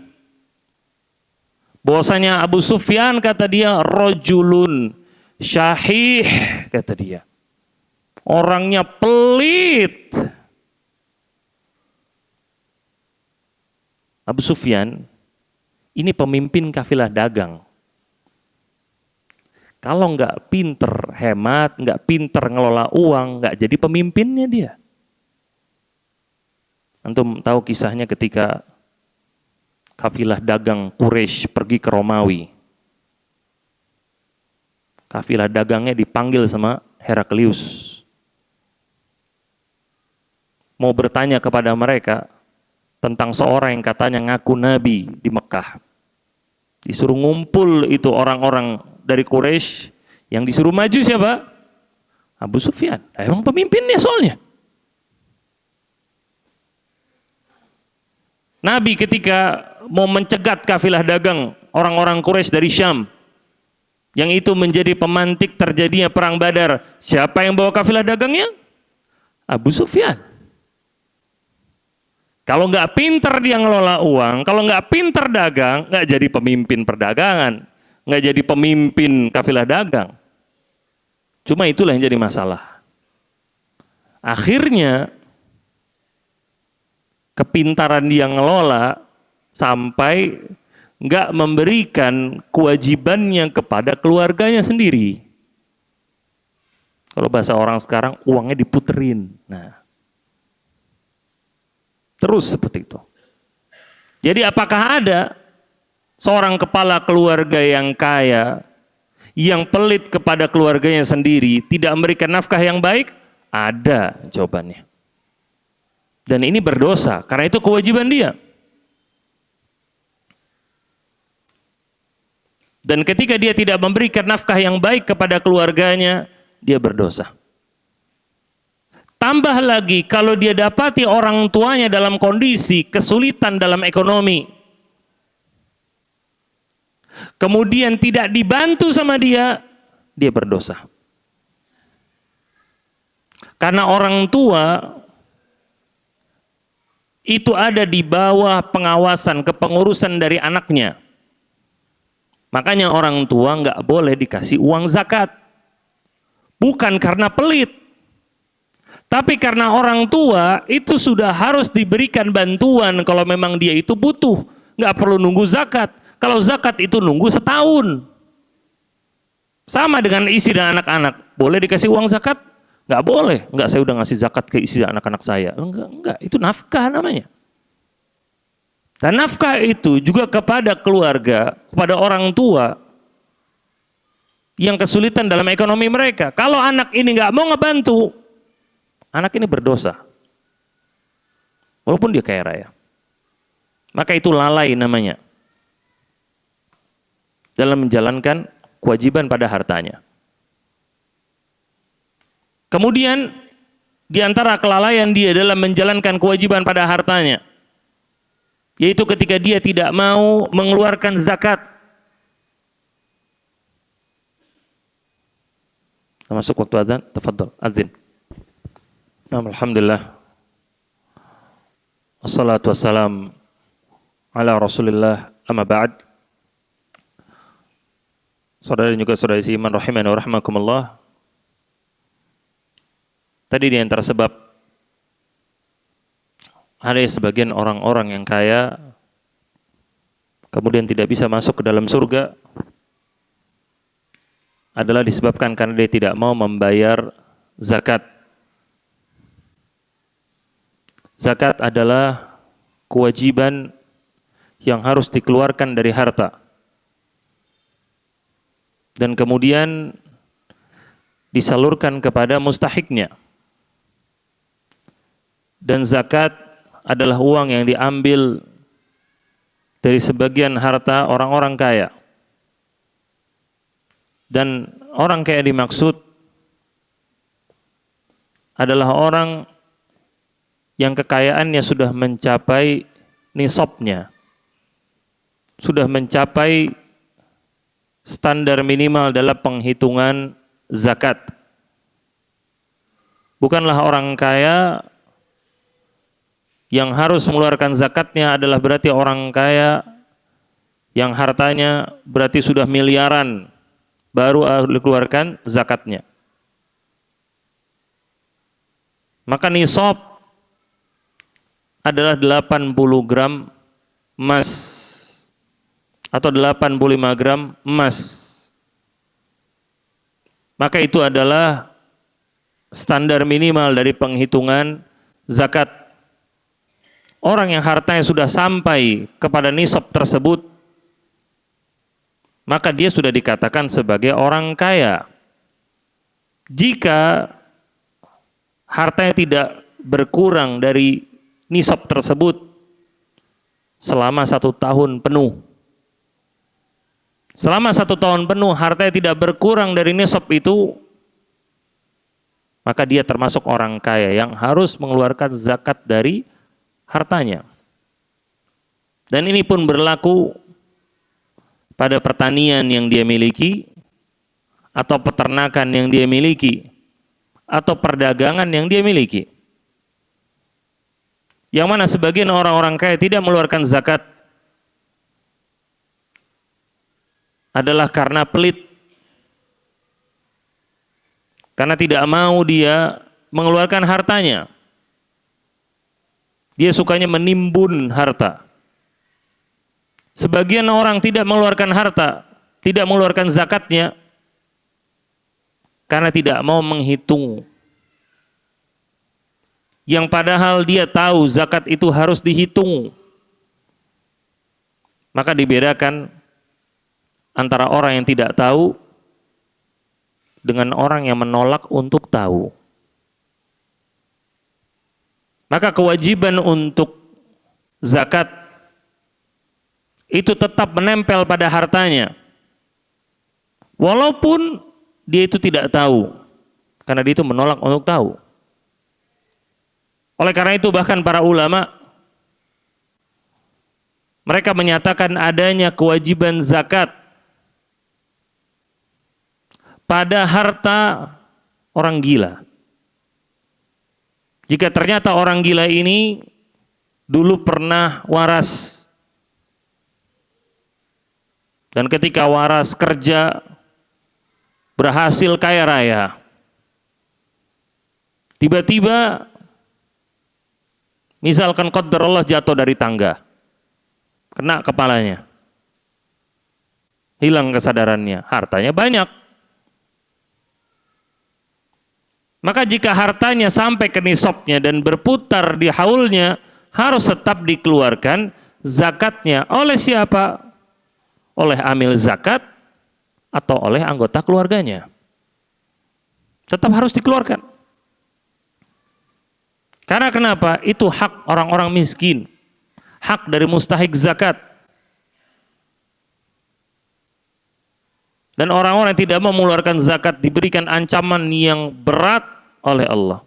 bahwasanya Abu Sufyan, kata dia, rajulun syahih, kata dia. Orangnya pelit. Abu Sufyan ini pemimpin kafilah dagang. Kalau nggak pinter hemat, nggak pinter ngelola uang, nggak jadi pemimpinnya dia. Antum tahu kisahnya ketika kafilah dagang Quraisy pergi ke Romawi. Kafilah dagangnya dipanggil sama Heraklius. Mau bertanya kepada mereka tentang seorang yang katanya ngaku nabi di Mekah. Disuruh ngumpul itu orang-orang dari Quraisy, yang disuruh maju siapa? Abu Sufyan. Emang pemimpinnya soalnya. Nabi ketika mau mencegat kafilah dagang orang-orang Quraisy dari Syam, yang itu menjadi pemantik terjadinya perang Badar, siapa yang bawa kafilah dagangnya? Abu Sufyan. Kalau nggak pinter dia ngelola uang, kalau nggak pinter dagang, nggak jadi pemimpin perdagangan, nggak jadi pemimpin kafilah dagang. Cuma itulah yang jadi masalah. Akhirnya kepintaran dia ngelola sampai nggak memberikan kewajibannya kepada keluarganya sendiri. Kalau bahasa orang sekarang, uangnya diputerin. Nah, terus seperti itu. Jadi apakah ada seorang kepala keluarga yang kaya, yang pelit kepada keluarganya sendiri, tidak memberikan nafkah yang baik? Ada jawabannya. Dan ini berdosa, karena itu kewajiban dia. Dan ketika dia tidak memberikan nafkah yang baik kepada keluarganya, dia berdosa. Tambah lagi kalau dia dapati orang tuanya dalam kondisi kesulitan dalam ekonomi, kemudian tidak dibantu sama dia, dia berdosa. Karena orang tua itu ada di bawah pengawasan, kepengurusan dari anaknya. Makanya orang tua nggak boleh dikasih uang zakat. Bukan karena pelit, tapi karena orang tua itu sudah harus diberikan bantuan kalau memang dia itu butuh. Nggak perlu nunggu zakat. Kalau zakat itu nunggu setahun. Sama dengan istri dan anak-anak. Boleh dikasih uang zakat? Nggak boleh. Nggak, saya udah ngasih zakat ke istri dan anak-anak saya. Enggak. Itu nafkah namanya. Dan nafkah itu juga kepada keluarga, kepada orang tua yang kesulitan dalam ekonomi mereka. Kalau anak ini nggak mau ngebantu, anak ini berdosa. Walaupun dia kaya raya. Maka itu lalai namanya. Dalam menjalankan kewajiban pada hartanya. Kemudian, di antara kelalaian dia dalam menjalankan kewajiban pada hartanya, yaitu ketika dia tidak mau mengeluarkan zakat. Masuk waktu adzan, tafadhal, adzin. Alhamdulillah. Wassalatu wassalam ala Rasulillah, amma ba'd. Saudara dan juga saudari seiman rahimani wa rahmakumullah. Tadi di antara sebab ada sebagian orang-orang yang kaya kemudian tidak bisa masuk ke dalam surga adalah disebabkan karena dia tidak mau membayar zakat. Zakat adalah kewajiban yang harus dikeluarkan dari harta dan kemudian disalurkan kepada mustahiknya. Dan zakat adalah uang yang diambil dari sebagian harta orang-orang kaya. Dan orang kaya dimaksud adalah orang yang kekayaannya sudah mencapai nisabnya, sudah mencapai standar minimal dalam penghitungan zakat. Bukanlah orang kaya yang harus mengeluarkan zakatnya adalah berarti orang kaya yang hartanya berarti sudah miliaran baru dikeluarkan zakatnya. Maka nisab adalah 80 gram emas atau 85 gram emas. Maka itu adalah standar minimal dari penghitungan zakat. Orang yang hartanya sudah sampai kepada nisab tersebut, maka dia sudah dikatakan sebagai orang kaya. Jika hartanya tidak berkurang dari nisab tersebut selama 1 tahun penuh. Selama 1 tahun penuh hartanya tidak berkurang dari nisab itu, maka dia termasuk orang kaya yang harus mengeluarkan zakat dari hartanya. Dan ini pun berlaku pada pertanian yang dia miliki, atau peternakan yang dia miliki, atau perdagangan yang dia miliki. Yang mana sebagian orang-orang kaya tidak mengeluarkan zakat adalah karena pelit. Karena tidak mau dia mengeluarkan hartanya. Dia sukanya menimbun harta. Sebagian orang tidak mengeluarkan harta, tidak mengeluarkan zakatnya karena tidak mau menghitung. Yang padahal dia tahu zakat itu harus dihitung. Maka dibedakan antara orang yang tidak tahu dengan orang yang menolak untuk tahu. Maka kewajiban untuk zakat itu tetap menempel pada hartanya. Walaupun dia itu tidak tahu, karena dia itu menolak untuk tahu. Oleh karena itu bahkan para ulama mereka menyatakan adanya kewajiban zakat pada harta orang gila. Jika ternyata orang gila ini dulu pernah waras dan ketika waras kerja berhasil kaya raya, tiba-tiba misalkan qadarullah jatuh dari tangga, kena kepalanya, hilang kesadarannya, hartanya banyak. Maka jika hartanya sampai ke nisabnya dan berputar di haulnya, harus tetap dikeluarkan zakatnya. Oleh siapa? Oleh amil zakat atau oleh anggota keluarganya. Tetap harus dikeluarkan. Karena kenapa? Itu hak orang-orang miskin. Hak dari mustahik zakat. Dan orang-orang yang tidak mau mengeluarkan zakat diberikan ancaman yang berat oleh Allah.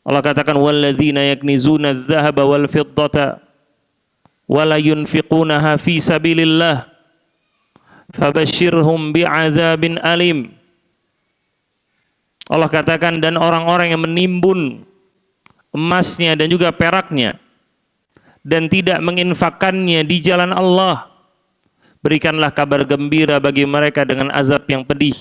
Allah katakan walladzina yaknizuna adh-dhahaba wal fiddata wa la yunfiqunaha fi sabilillah fabashshirhum bi'adzabin alim. Allah katakan, dan orang-orang yang menimbun emasnya dan juga peraknya dan tidak menginfakkannya di jalan Allah, berikanlah kabar gembira bagi mereka dengan azab yang pedih.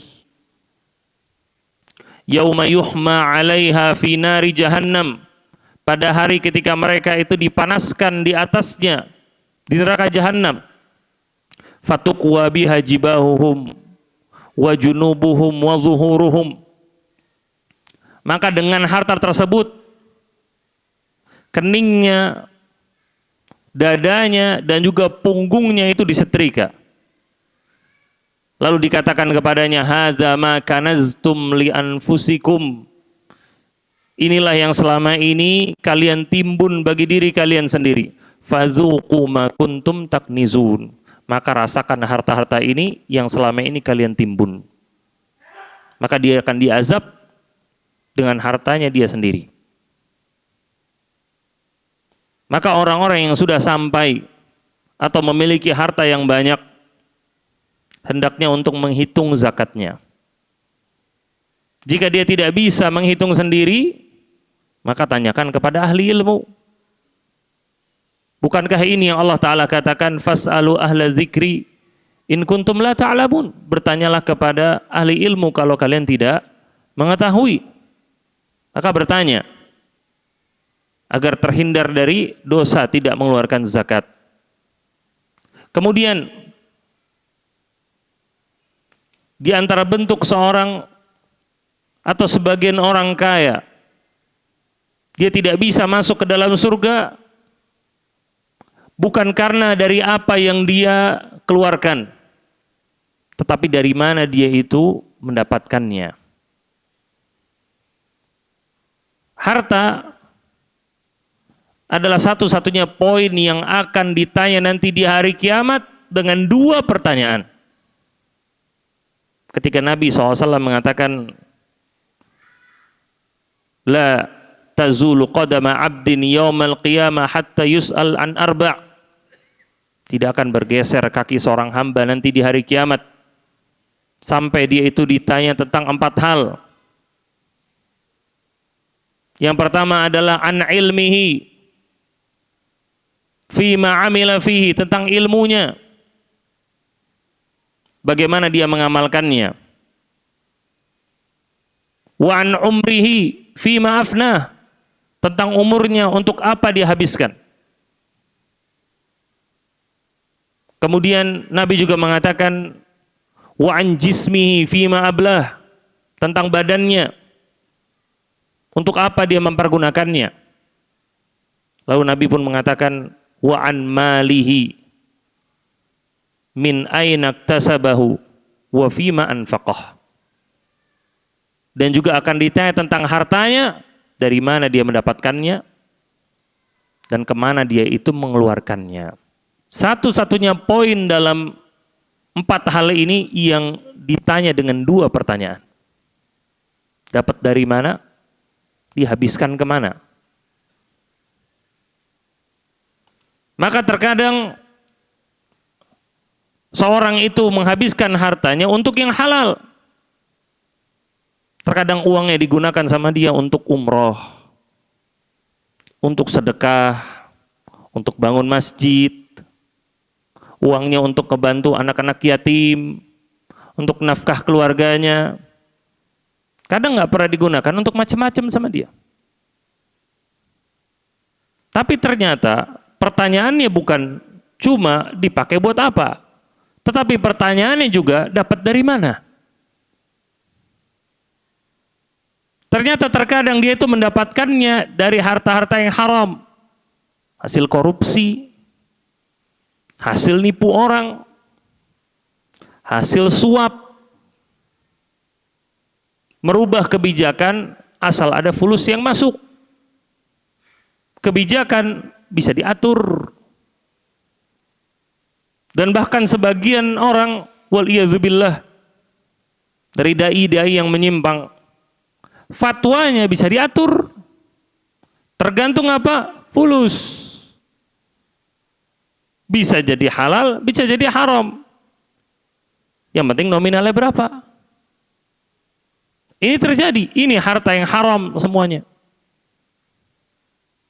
Yauma yuhma 'alaiha fi nari jahannam, pada hari ketika mereka itu dipanaskan di atasnya di neraka jahanam. Fatuqwa biha jibahuhum wa junubuhum wa zuhuruhum, maka dengan harta tersebut keningnya, dadanya dan juga punggungnya itu disetrika. Lalu dikatakan kepadanya, hadza ma kanaztum li anfusikum, inilah yang selama ini kalian timbun bagi diri kalian sendiri. Fadzuqu ma kuntum taknizun, maka rasakan harta-harta ini yang selama ini kalian timbun. Maka dia akan diazab dengan hartanya dia sendiri. Maka orang-orang yang sudah sampai atau memiliki harta yang banyak, hendaknya untuk menghitung zakatnya. Jika dia tidak bisa menghitung sendiri, maka tanyakan kepada ahli ilmu. Bukankah ini yang Allah Ta'ala katakan, fas'alu ahla dzikri in kuntum la ta'lamun, bertanyalah kepada ahli ilmu kalau kalian tidak mengetahui. Maka bertanya agar terhindar dari dosa tidak mengeluarkan zakat. Kemudian di antara bentuk seorang atau sebagian orang kaya, dia tidak bisa masuk ke dalam surga bukan karena dari apa yang dia keluarkan, tetapi dari mana dia itu mendapatkannya. Harta adalah satu-satunya poin yang akan ditanya nanti di hari kiamat dengan dua pertanyaan. Ketika Nabi SAW mengatakan, la tazulu qadama abdin yawmal qiyamah hatta yus'al an arba', tidak akan bergeser kaki seorang hamba nanti di hari kiamat sampai dia itu ditanya tentang 4 hal. Yang pertama adalah an ilmihi fima amila fihi, tentang ilmunya, bagaimana dia mengamalkannya. Wa an umrihi fima afnah, tentang umurnya untuk apa dia habiskan. Kemudian Nabi juga mengatakan wa an jismihi fima ablah, tentang badannya, untuk apa dia mempergunakannya. Lalu Nabi pun mengatakan wa an malihi min aina iktasabahu wa fima anfaqah, dan juga akan ditanya tentang hartanya, dari mana dia mendapatkannya dan kemana dia itu mengeluarkannya. Satu-satunya poin dalam 4 hal ini yang ditanya dengan 2 pertanyaan. Dapat dari mana, dihabiskan kemana. Maka terkadang seorang itu menghabiskan hartanya untuk yang halal. Terkadang uangnya digunakan sama dia untuk umroh, untuk sedekah, untuk bangun masjid, uangnya untuk membantu anak-anak yatim, untuk nafkah keluarganya. Kadang nggak pernah digunakan untuk macam-macam sama dia. Tapi ternyata pertanyaannya bukan cuma dipakai buat apa, tetapi pertanyaannya juga dapat dari mana. Ternyata terkadang dia itu mendapatkannya dari harta-harta yang haram, hasil korupsi, hasil nipu orang, hasil suap, merubah kebijakan asal ada fulus yang masuk. Kebijakan bisa diatur. Dan bahkan sebagian orang, waliyadzubillah, dari dai-dai yang menyimpang, fatwanya bisa diatur. Tergantung apa? Fulus. Bisa jadi halal, bisa jadi haram. Yang penting nominalnya berapa. Ini terjadi, ini harta yang haram semuanya.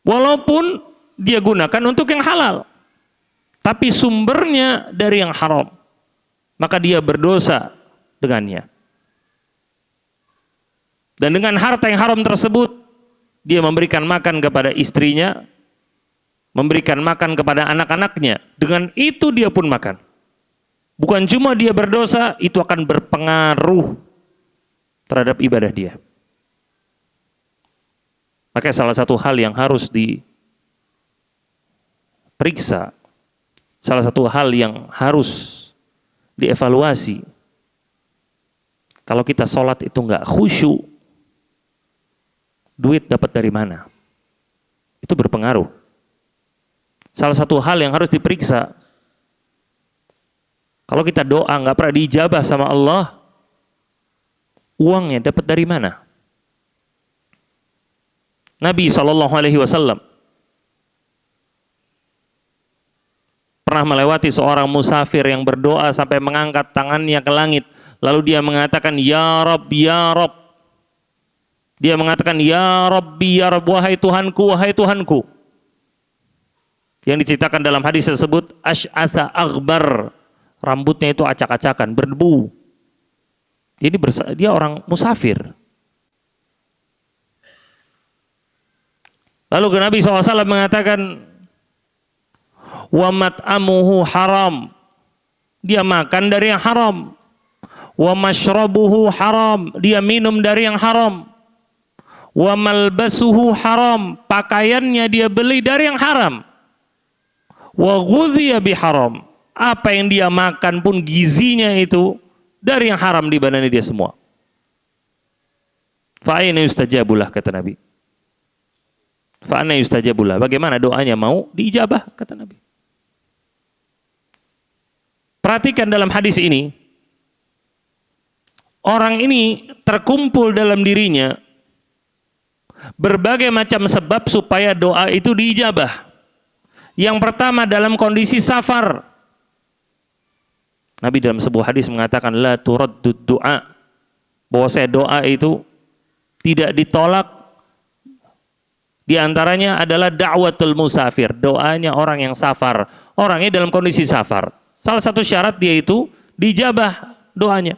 Walaupun dia gunakan untuk yang halal, tapi sumbernya dari yang haram, maka dia berdosa dengannya. Dan dengan harta yang haram tersebut, dia memberikan makan kepada istrinya, memberikan makan kepada anak-anaknya. Dengan itu dia pun makan. Bukan cuma dia berdosa, itu akan berpengaruh terhadap ibadah dia. Maka salah satu hal yang harus diperiksa, salah satu hal yang harus dievaluasi, kalau kita sholat itu nggak khusyuk, duit dapat dari mana? Itu berpengaruh. Salah satu hal yang harus diperiksa, kalau kita doa nggak pernah diijabah sama Allah, uangnya dapat dari mana? Nabi SAW pernah melewati seorang musafir yang berdoa sampai mengangkat tangannya ke langit. Lalu dia mengatakan, Ya Rabb, Ya Rabb. Dia mengatakan, Ya Rabbi, Ya Rabb, wahai Tuhanku, wahai Tuhanku. Yang diceritakan dalam hadis tersebut, Ash'atha aghbar. Rambutnya itu acak-acakan, berdebu. Jadi dia orang musafir. Lalu Nabi SAW mengatakan, wa mat'amuhu haram. Dia makan dari yang haram. Wa mashrabuhu haram. Dia minum dari yang haram. Wa malbasuhu haram. Pakaiannya dia beli dari yang haram. Wa ghudhiya biharam. Apa yang dia makan pun gizinya itu dari yang haram di badannya dia semua. Fa aina yustajabulah, kata Nabi. Fa'ana yustajabulah. Bagaimana doanya mau diijabah, kata Nabi. Perhatikan dalam hadis ini, orang ini terkumpul dalam dirinya berbagai macam sebab supaya doa itu diijabah. Yang pertama dalam kondisi safar. Nabi dalam sebuah hadis mengatakan, la turaddud du'a. Bahwa doa itu tidak ditolak. Di antaranya adalah da'watul musafir, doanya orang yang safar. Orangnya dalam kondisi safar. Salah satu syarat dia itu dijabah doanya.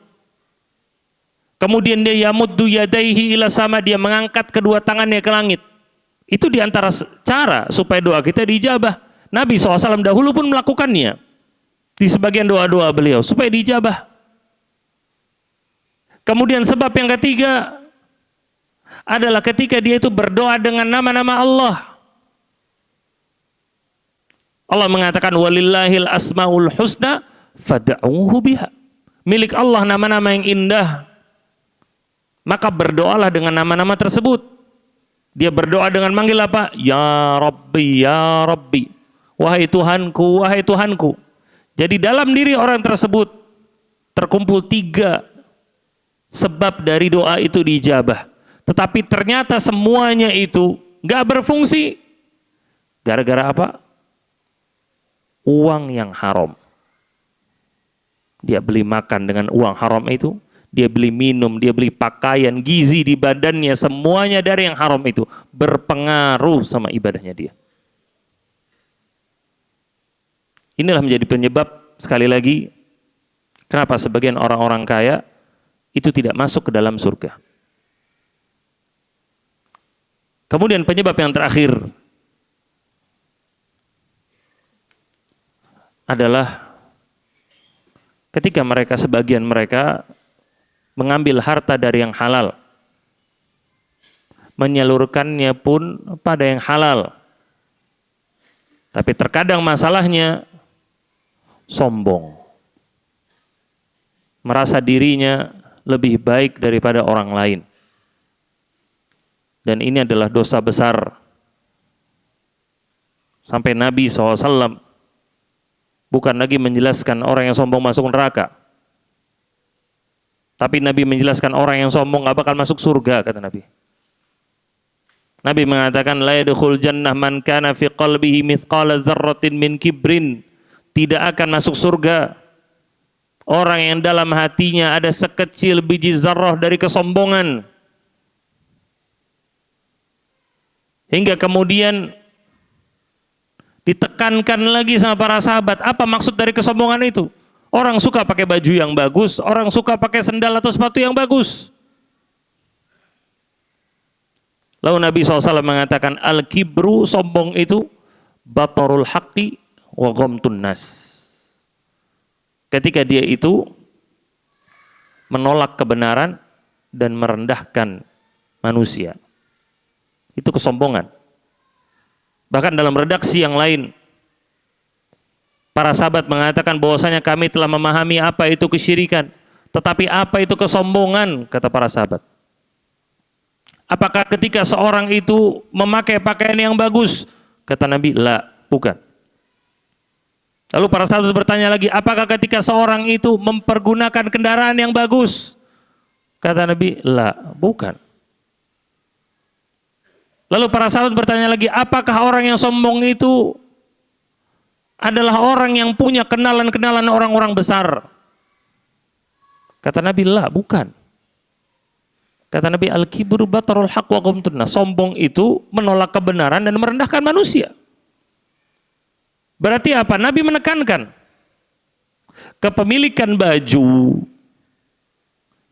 Kemudian dia yamuddu yadaihi ila sama, dia mengangkat kedua tangannya ke langit. Itu di antara cara supaya doa kita dijabah. Nabi SAW dahulu pun melakukannya di sebagian doa-doa beliau supaya dijabah. Kemudian sebab yang ketiga adalah ketika dia itu berdoa dengan nama-nama Allah. Allah mengatakan, walillahil asmaul husna fad'uhu biha. Milik Allah nama-nama yang indah, maka berdoalah dengan nama-nama tersebut. Dia berdoa dengan manggil apa? Ya Rabbi, Ya Rabbi. Wahai Tuhanku, wahai Tuhanku. Jadi dalam diri orang tersebut terkumpul 3 sebab dari doa itu diijabah. Tetapi ternyata semuanya itu nggak berfungsi. Gara-gara apa? Uang yang haram. Dia beli makan dengan uang haram itu. Dia beli minum, dia beli pakaian, gizi di badannya, semuanya dari yang haram itu. Berpengaruh sama ibadahnya dia. Inilah menjadi penyebab, sekali lagi, kenapa sebagian orang-orang kaya itu tidak masuk ke dalam surga. Kemudian penyebab yang terakhir adalah ketika sebagian mereka mengambil harta dari yang halal, menyalurkannya pun pada yang halal. Tapi terkadang masalahnya sombong, merasa dirinya lebih baik daripada orang lain. Dan ini adalah dosa besar. Sampai Nabi SAW bukan lagi menjelaskan orang yang sombong masuk neraka, tapi Nabi menjelaskan orang yang sombong gak bakal masuk surga, kata Nabi. Nabi mengatakan, la yadkhul jannah man kana fi qalbihi mithqala dzarratin min kibrin. Tidak akan masuk surga Orang yang dalam hatinya ada sekecil biji zarrah dari kesombongan, hingga kemudian ditekankan lagi sama para sahabat, apa maksud dari kesombongan itu? Orang suka pakai baju yang bagus, orang suka pakai sendal atau sepatu yang bagus. Lalu Nabi SAW mengatakan, al-kibru, sombong itu, batarul haqqi wa ghamtun nas. Ketika dia itu menolak kebenaran dan merendahkan manusia. Itu kesombongan. Bahkan dalam redaksi yang lain, para sahabat mengatakan bahwasanya kami telah memahami apa itu kesyirikan. Tetapi apa itu kesombongan, kata para sahabat. Apakah ketika seorang itu memakai pakaian yang bagus? Kata Nabi, la, bukan. Lalu para sahabat bertanya lagi, apakah ketika seorang itu mempergunakan kendaraan yang bagus? Kata Nabi, la, bukan. Lalu para sahabat bertanya lagi, apakah orang yang sombong itu adalah orang yang punya kenalan-kenalan orang-orang besar? Kata Nabi, la, bukan. Kata Nabi, al-kibru batarul haq wa ghamtun nas. Sombong itu menolak kebenaran dan merendahkan manusia. Berarti apa? Nabi menekankan kepemilikan baju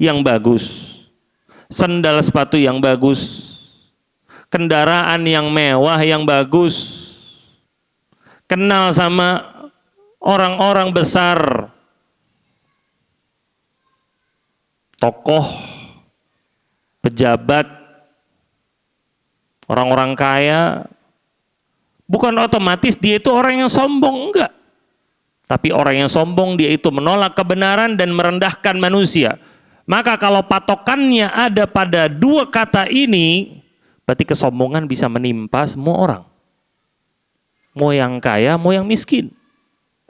yang bagus, sendal sepatu yang bagus, kendaraan yang mewah yang bagus, kenal sama orang-orang besar, tokoh, pejabat, orang-orang kaya, bukan otomatis dia itu orang yang sombong, enggak. Tapi orang yang sombong dia itu menolak kebenaran dan merendahkan manusia. Maka kalau patokannya ada pada dua kata ini, berarti kesombongan bisa menimpa semua orang. Mau yang kaya, mau yang miskin.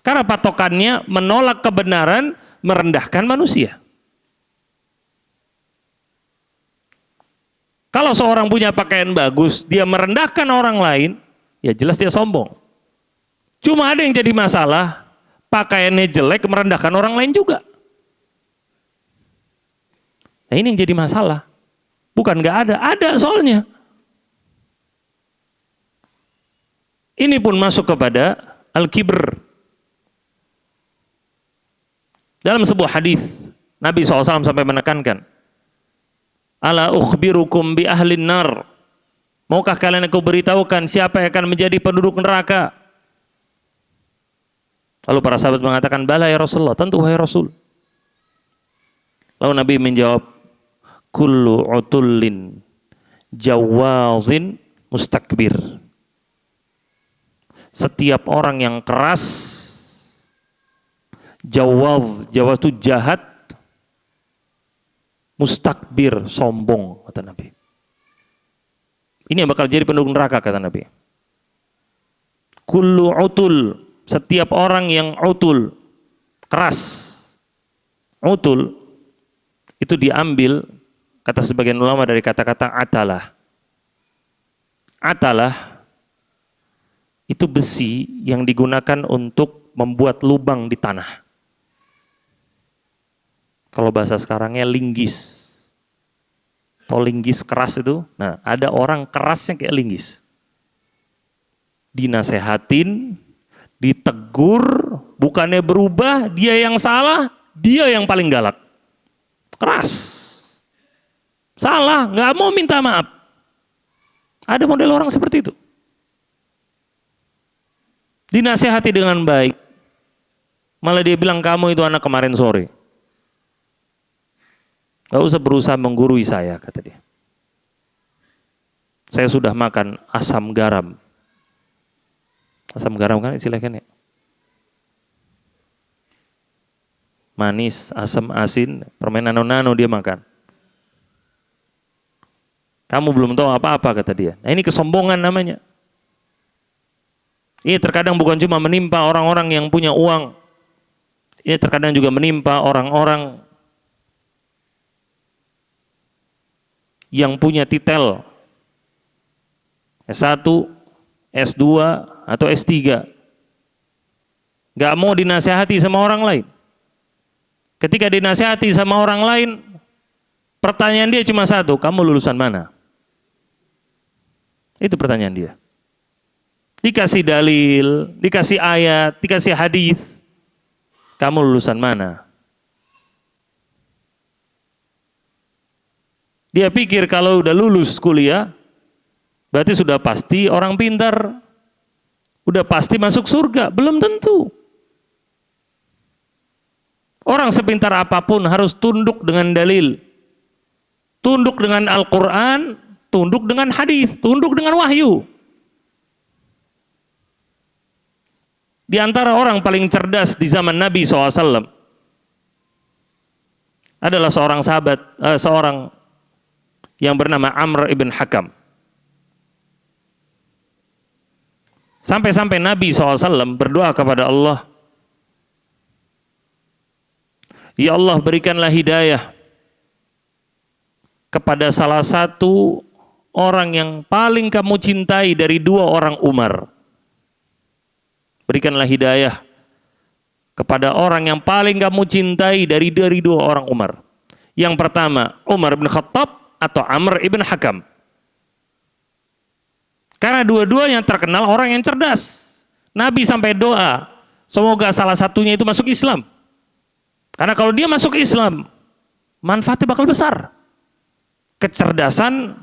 Karena patokannya menolak kebenaran, merendahkan manusia. Kalau seorang punya pakaian bagus, dia merendahkan orang lain, ya jelas dia sombong. Cuma ada yang jadi masalah, pakaiannya jelek merendahkan orang lain juga. Nah ini yang jadi masalah. Bukan nggak ada soalnya. Ini pun masuk kepada al-kibr. Dalam sebuah hadis, Nabi SAW sampai menekankan, ala ukhbirukum bi ahlin nar. Maukah kalian aku beritahukan siapa yang akan menjadi penduduk neraka? Lalu para sahabat mengatakan, bala ya Rasulullah, tentu wahai Rasul. Lalu Nabi menjawab, kullu utullin jawazin mustakbir. Setiap orang yang keras, jawaz itu jahat, mustakbir, sombong, kata Nabi. Ini yang bakal jadi penduduk neraka, kata Nabi. Kullu utul, setiap orang yang utul, keras. Utul itu diambil, kata sebagian ulama, dari kata-kata atalah. Atalah itu besi yang digunakan untuk membuat lubang di tanah. Kalau bahasa sekarangnya linggis. Atau linggis keras itu. Nah, ada orang kerasnya kayak linggis. Dinasehatin, ditegur, bukannya berubah, dia yang salah, dia yang paling galak. Keras. Salah, nggak mau minta maaf. Ada model orang seperti itu. Dinasehati dengan baik. Malah dia bilang, kamu itu anak kemarin sore. Gak usah berusaha menggurui saya, kata dia. Saya sudah makan asam garam. Asam garam kan istilahnya ya? Manis, asam, asin, permen nano-nano dia makan. Kamu belum tahu apa-apa, kata dia. Nah ini kesombongan namanya. Ini terkadang bukan cuma menimpa orang-orang yang punya uang. Ini terkadang juga menimpa orang-orang yang punya titel S1, S2, atau S3. Gak mau dinasehati sama orang lain. Ketika dinasihati sama orang lain, pertanyaan dia cuma satu, kamu lulusan mana? Itu pertanyaan dia. Dikasih dalil, dikasih ayat, dikasih hadis, kamu lulusan mana? Dia pikir kalau udah lulus kuliah, berarti sudah pasti orang pintar, udah pasti masuk surga. Belum tentu. Orang sepintar apapun harus tunduk dengan dalil, tunduk dengan Al-Quran, tunduk dengan hadis, tunduk dengan wahyu. Di antara orang paling cerdas di zaman Nabi SAW adalah seorang sahabat, seorang yang bernama Amr ibn Hakam. Sampai-sampai Nabi SAW berdoa kepada Allah, ya Allah, berikanlah hidayah kepada salah satu orang yang paling kamu cintai dari dua orang Umar. Berikanlah hidayah kepada orang yang paling kamu cintai dari dua orang Umar. Yang pertama, Umar bin Khattab atau Amr ibn Hakam. Karena dua-duanya terkenal orang yang cerdas. Nabi sampai doa, semoga salah satunya itu masuk Islam. Karena kalau dia masuk Islam, manfaatnya bakal besar. Kecerdasan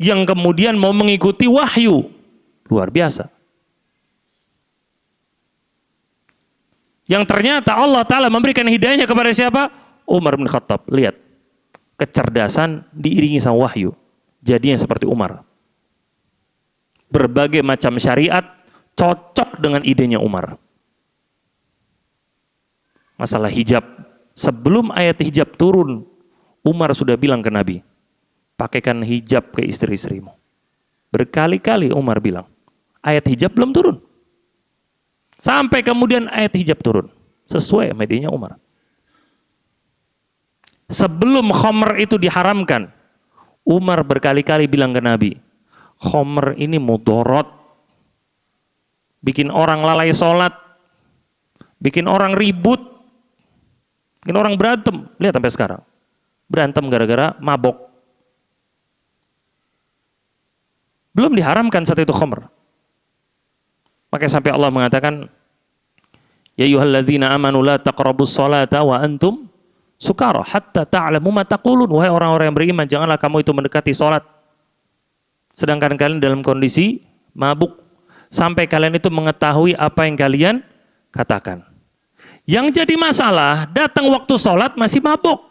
yang kemudian mau mengikuti wahyu. Luar biasa. Yang ternyata Allah Ta'ala memberikan hidayahnya kepada siapa? Umar bin Khattab. Lihat, kecerdasan diiringi sama wahyu. Jadinya seperti Umar. Berbagai macam syariat cocok dengan idenya Umar. Masalah hijab, sebelum ayat hijab turun, Umar sudah bilang ke Nabi, pakaikan hijab ke istri-istrimu. Berkali-kali Umar bilang, ayat hijab belum turun. Sampai kemudian ayat hijab turun. Sesuai sama idenya Umar. Sebelum khamr itu diharamkan, Umar berkali-kali bilang ke Nabi, khamr ini mudorot, bikin orang lalai sholat, bikin orang ribut, bikin orang berantem. Lihat sampai sekarang, berantem gara-gara mabok. Belum diharamkan saat itu khamr. Makanya sampai Allah mengatakan, ya ayyuhalladzina amanu la taqrabus salata wa antum sukara hatta ta'lamu ma taqulun. Wahai orang-orang yang beriman, janganlah kamu itu mendekati salat sedangkan kalian dalam kondisi mabuk, sampai kalian itu mengetahui apa yang kalian katakan. Yang jadi masalah, datang waktu salat masih mabuk.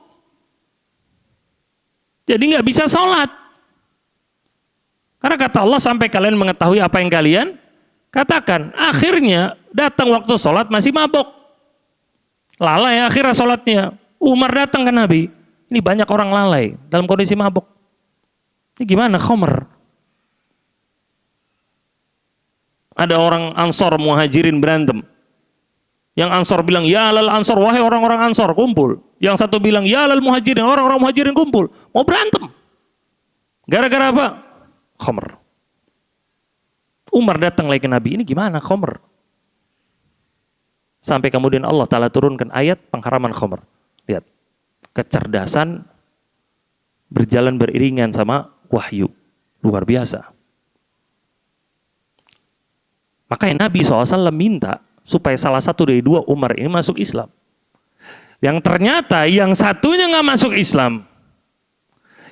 Jadi nggak bisa salat. Karena kata Allah, sampai kalian mengetahui apa yang kalian katakan. Akhirnya datang waktu sholat masih mabok. Lalai akhirnya sholatnya. Umar datang ke Nabi. Ini banyak orang lalai dalam kondisi mabok. Ini gimana khamr? Ada orang Ansor Muhajirin berantem. Yang Ansor bilang, ya lal Ansor, wahai orang-orang Ansor, kumpul. Yang satu bilang, ya lal Muhajirin, orang-orang Muhajirin kumpul. Mau berantem. Gara-gara apa? Khamr. Umar datang lagi ke Nabi, ini gimana khamr? Sampai kemudian Allah Ta'ala turunkan ayat pengharaman khamr. Lihat, kecerdasan berjalan beriringan sama wahyu. Luar biasa. Makanya Nabi SAW minta supaya salah satu dari dua Umar ini masuk Islam. Yang ternyata yang satunya nggak masuk Islam.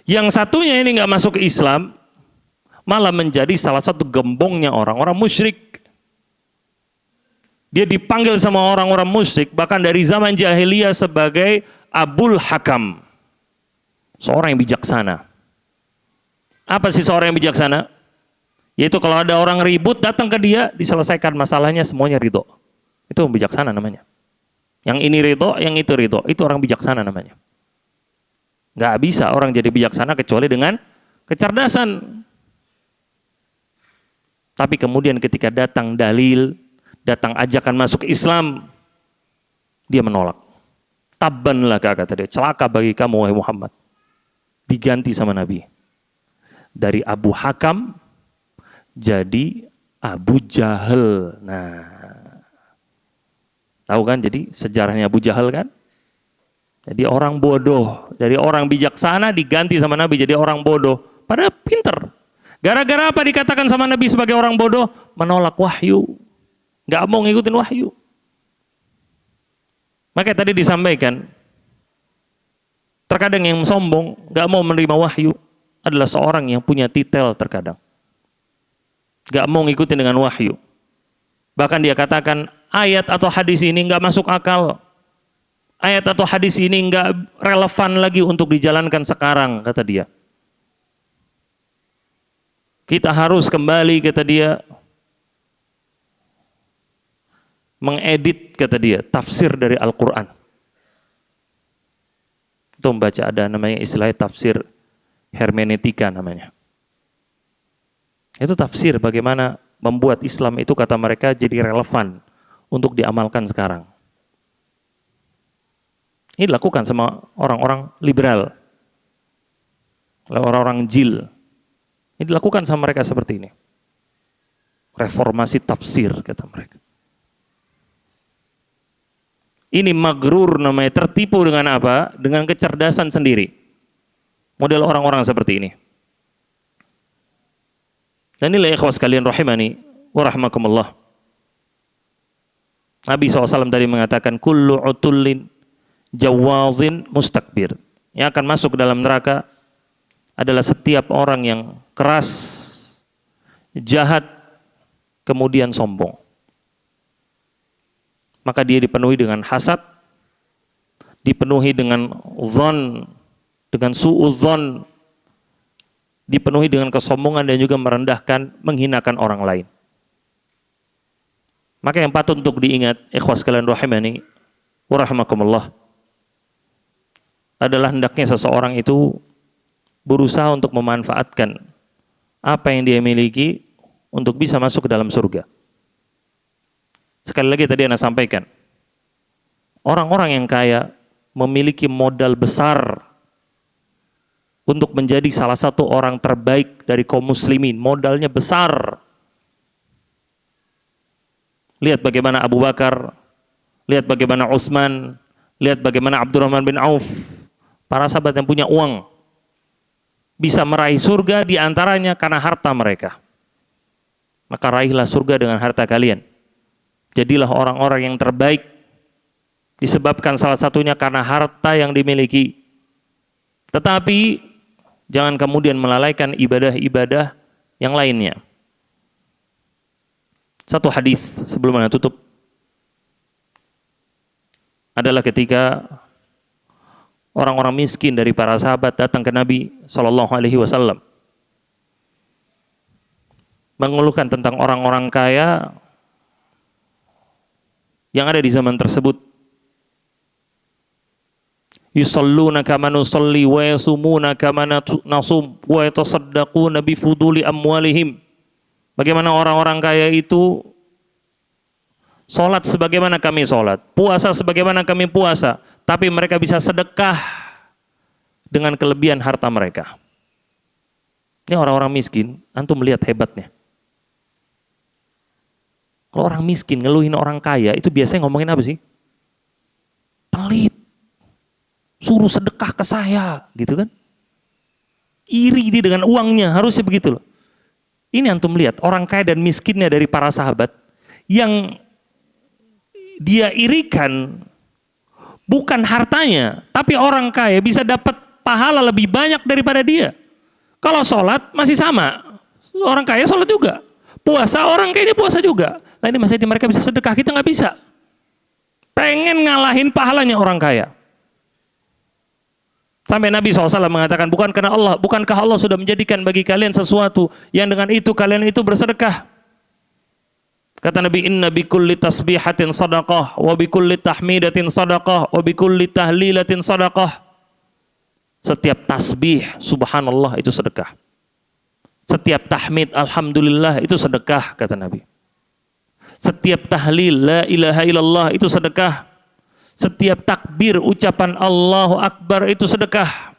Yang satunya ini nggak masuk Islam, malah menjadi salah satu gembongnya orang-orang musyrik. Dia dipanggil sama orang-orang musyrik bahkan dari zaman jahiliyah sebagai Abul Hakam, seorang yang bijaksana. Apa sih seorang yang bijaksana? Yaitu kalau ada orang ribut datang ke dia, diselesaikan masalahnya semuanya ridho. Itu bijaksana namanya. Yang ini ridho, yang itu ridho. Itu orang bijaksana namanya. Gak bisa orang jadi bijaksana kecuali dengan kecerdasan. Tapi kemudian ketika datang dalil, datang ajakan masuk Islam, dia menolak. Tabbanlah kata dia, celaka bagi kamu wahai Muhammad. Diganti sama Nabi. Dari Abu Hakam jadi Abu Jahal. Nah, tahu kan jadi sejarahnya Abu Jahal kan? Jadi orang bodoh, dari orang bijaksana diganti sama Nabi jadi orang bodoh. Padahal pinter. Gara-gara apa dikatakan sama Nabi sebagai orang bodoh? Menolak wahyu. Gak mau ngikutin wahyu. Makanya tadi disampaikan, terkadang yang sombong, gak mau menerima wahyu, adalah seorang yang punya titel terkadang. Gak mau ngikutin dengan wahyu. Bahkan dia katakan, ayat atau hadis ini gak masuk akal. Ayat atau hadis ini gak relevan lagi untuk dijalankan sekarang, kata dia. Kita harus kembali, kata dia, mengedit, kata dia, tafsir dari Al-Quran. Itu membaca ada namanya istilah tafsir hermeneutika namanya. Itu tafsir bagaimana membuat Islam itu, kata mereka, jadi relevan untuk diamalkan sekarang. Ini dilakukan sama orang-orang liberal, orang-orang jil. Ini dilakukan sama mereka seperti ini. Reformasi tafsir, kata mereka. Ini magrur namanya, tertipu dengan apa? Dengan kecerdasan sendiri. Model orang-orang seperti ini. Dan inilah ikhwas kalian rahimani wa rahmakumullah. Nabi SAW tadi mengatakan, kullu utullin jawazin mustakbir. Yang akan masuk ke dalam neraka adalah setiap orang yang keras, jahat, kemudian sombong. Maka dia dipenuhi dengan hasad, dipenuhi dengan dzan, dengan suudzon, dipenuhi dengan kesombongan dan juga merendahkan, menghinakan orang lain. Maka yang patut untuk diingat, ikhwas kalian rahimani wa rahmakumullah, adalah hendaknya seseorang itu berusaha untuk memanfaatkan apa yang dia miliki untuk bisa masuk ke dalam surga. Sekali lagi tadi Anda sampaikan, orang-orang yang kaya memiliki modal besar untuk menjadi salah satu orang terbaik dari kaum muslimin. Modalnya besar. Lihat bagaimana Abu Bakar, lihat bagaimana Utsman, lihat bagaimana Abdurrahman bin Auf. Para sahabat yang punya uang bisa meraih surga diantaranya karena harta mereka. Maka raihlah surga dengan harta kalian. Jadilah orang-orang yang terbaik disebabkan salah satunya karena harta yang dimiliki. Tetapi jangan kemudian melalaikan ibadah-ibadah yang lainnya. Satu hadis sebelum Anda tutup adalah ketika orang-orang miskin dari para sahabat datang ke Nabi SAW mengeluhkan tentang orang-orang kaya yang ada di zaman tersebut. Yusalluna kama nusalli wa yasumuna kama nasum wa yatasaddaquna bi fuduli amwalihim. Bagaimana orang-orang kaya itu sholat sebagaimana kami sholat, puasa sebagaimana kami puasa, tapi mereka bisa sedekah dengan kelebihan harta mereka. Ini orang-orang miskin, antum melihat hebatnya. Kalau orang miskin ngeluhin orang kaya, itu biasanya ngomongin apa sih? Pelit. Suruh sedekah ke saya, gitu kan? Iri dia dengan uangnya, harusnya begitu loh. Ini antum lihat, orang kaya dan miskinnya dari para sahabat, yang dia irikan bukan hartanya, tapi orang kaya bisa dapat pahala lebih banyak daripada dia. Kalau sholat masih sama, orang kaya sholat juga. Puasa, orang kaya ini puasa juga. Nah ini masih mereka bisa sedekah, kita nggak bisa. Pengen ngalahin pahalanya orang kaya. Sampai Nabi SAW mengatakan, bukankah Allah sudah menjadikan bagi kalian sesuatu yang dengan itu kalian itu bersedekah? Kata Nabi, inna bikulli tasbihatin sadaqah, wa bikulli tahmidatin sadaqah, wa bikulli tahlilatin sadaqah. Setiap tasbih, subhanallah, itu sedekah. Setiap tahmid, alhamdulillah, itu sedekah, kata Nabi. Setiap tahlil, la ilaha illallah, itu sedekah. Setiap takbir, ucapan Allahu Akbar, itu sedekah.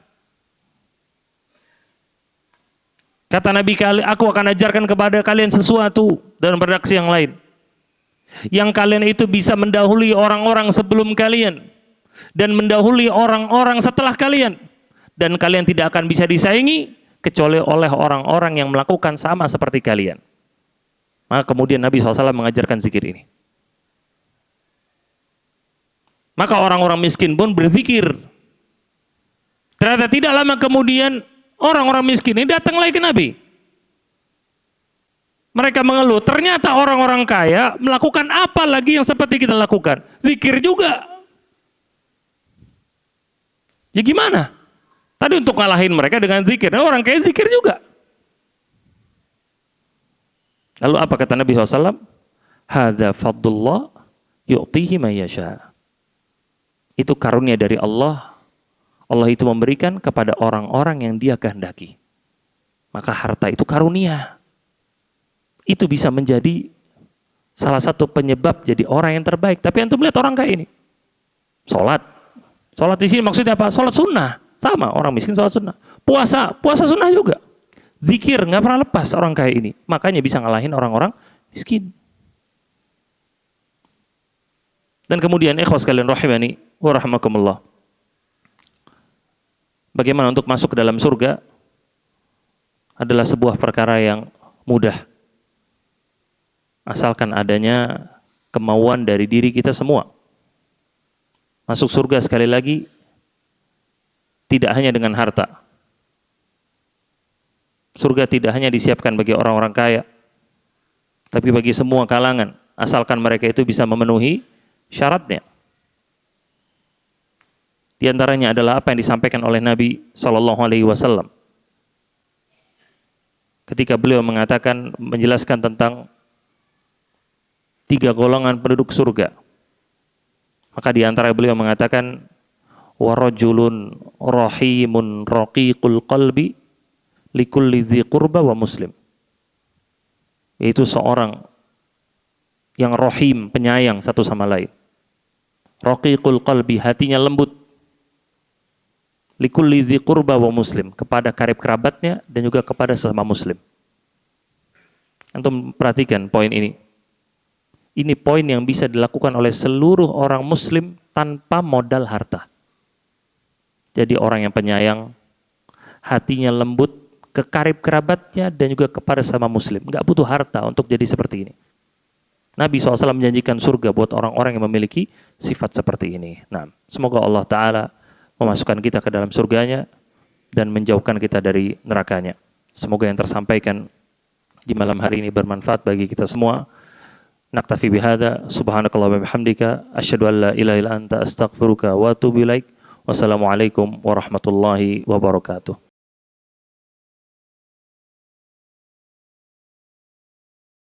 Kata Nabi, aku akan ajarkan kepada kalian sesuatu, dalam redaksi yang lain, yang kalian itu bisa mendahului orang-orang sebelum kalian. dan mendahului orang-orang setelah kalian, dan kalian tidak akan bisa disaingi kecuali oleh orang-orang yang melakukan sama seperti kalian. Maka kemudian Nabi SAW mengajarkan zikir ini. Maka orang-orang miskin pun berzikir. Ternyata tidak lama kemudian orang-orang miskin ini datang lagi ke Nabi. Mereka mengeluh, ternyata orang-orang kaya melakukan apa lagi yang seperti kita lakukan? Zikir juga. Ya gimana? Tadi untuk ngalahin mereka dengan zikir, nah orang kaya zikir juga. Lalu apa kata Nabi SAW? Hadza fadlullah yu'tihi man yasha. Itu karunia dari Allah. Allah itu memberikan kepada orang-orang yang Dia kehendaki. Maka harta itu karunia. Itu bisa menjadi salah satu penyebab jadi orang yang terbaik. Tapi antum lihat orang kayak ini. Sholat di sini maksudnya apa? Sholat sunnah. Sama, orang miskin sholat sunnah. Puasa sunnah juga. Zikir, nggak pernah lepas orang kayak ini. Makanya bisa ngalahin orang-orang miskin. Dan kemudian, ikhwas kalian rahimani wa rahmakumullah. Bagaimana untuk masuk ke dalam surga adalah sebuah perkara yang mudah. Asalkan adanya kemauan dari diri kita semua. Masuk surga sekali lagi tidak hanya dengan harta. Surga tidak hanya disiapkan bagi orang-orang kaya, tapi bagi semua kalangan, asalkan mereka itu bisa memenuhi syaratnya. Di antaranya adalah apa yang disampaikan oleh Nabi SAW ketika beliau mengatakan, menjelaskan tentang 3 golongan penduduk surga. Maka di antara beliau mengatakan, warajulun rahimun raqiqul qalbi likulli dzi qurba wa muslim. Yaitu seorang yang rahim, penyayang satu sama lain. Raqiqul qalbi, hatinya lembut. Likulli dzi qurba wa muslim, kepada karib kerabatnya dan juga kepada sesama muslim. Antum perhatikan poin ini. Ini poin yang bisa dilakukan oleh seluruh orang muslim tanpa modal harta. Jadi orang yang penyayang, hatinya lembut, ke karib kerabatnya dan juga kepada sama muslim. Nggak butuh harta untuk jadi seperti ini. Nabi SAW menjanjikan surga buat orang-orang yang memiliki sifat seperti ini. Nah, semoga Allah Ta'ala memasukkan kita ke dalam surganya dan menjauhkan kita dari nerakanya. Semoga yang tersampaikan di malam hari ini bermanfaat bagi kita semua. Naktafi bihada, subhanakallah wa bihamdika, asyhadu an la ilaha illa anta astaghfiruka wa atubu ilaik. Wassalamualaikum warahmatullahi wabarakatuh.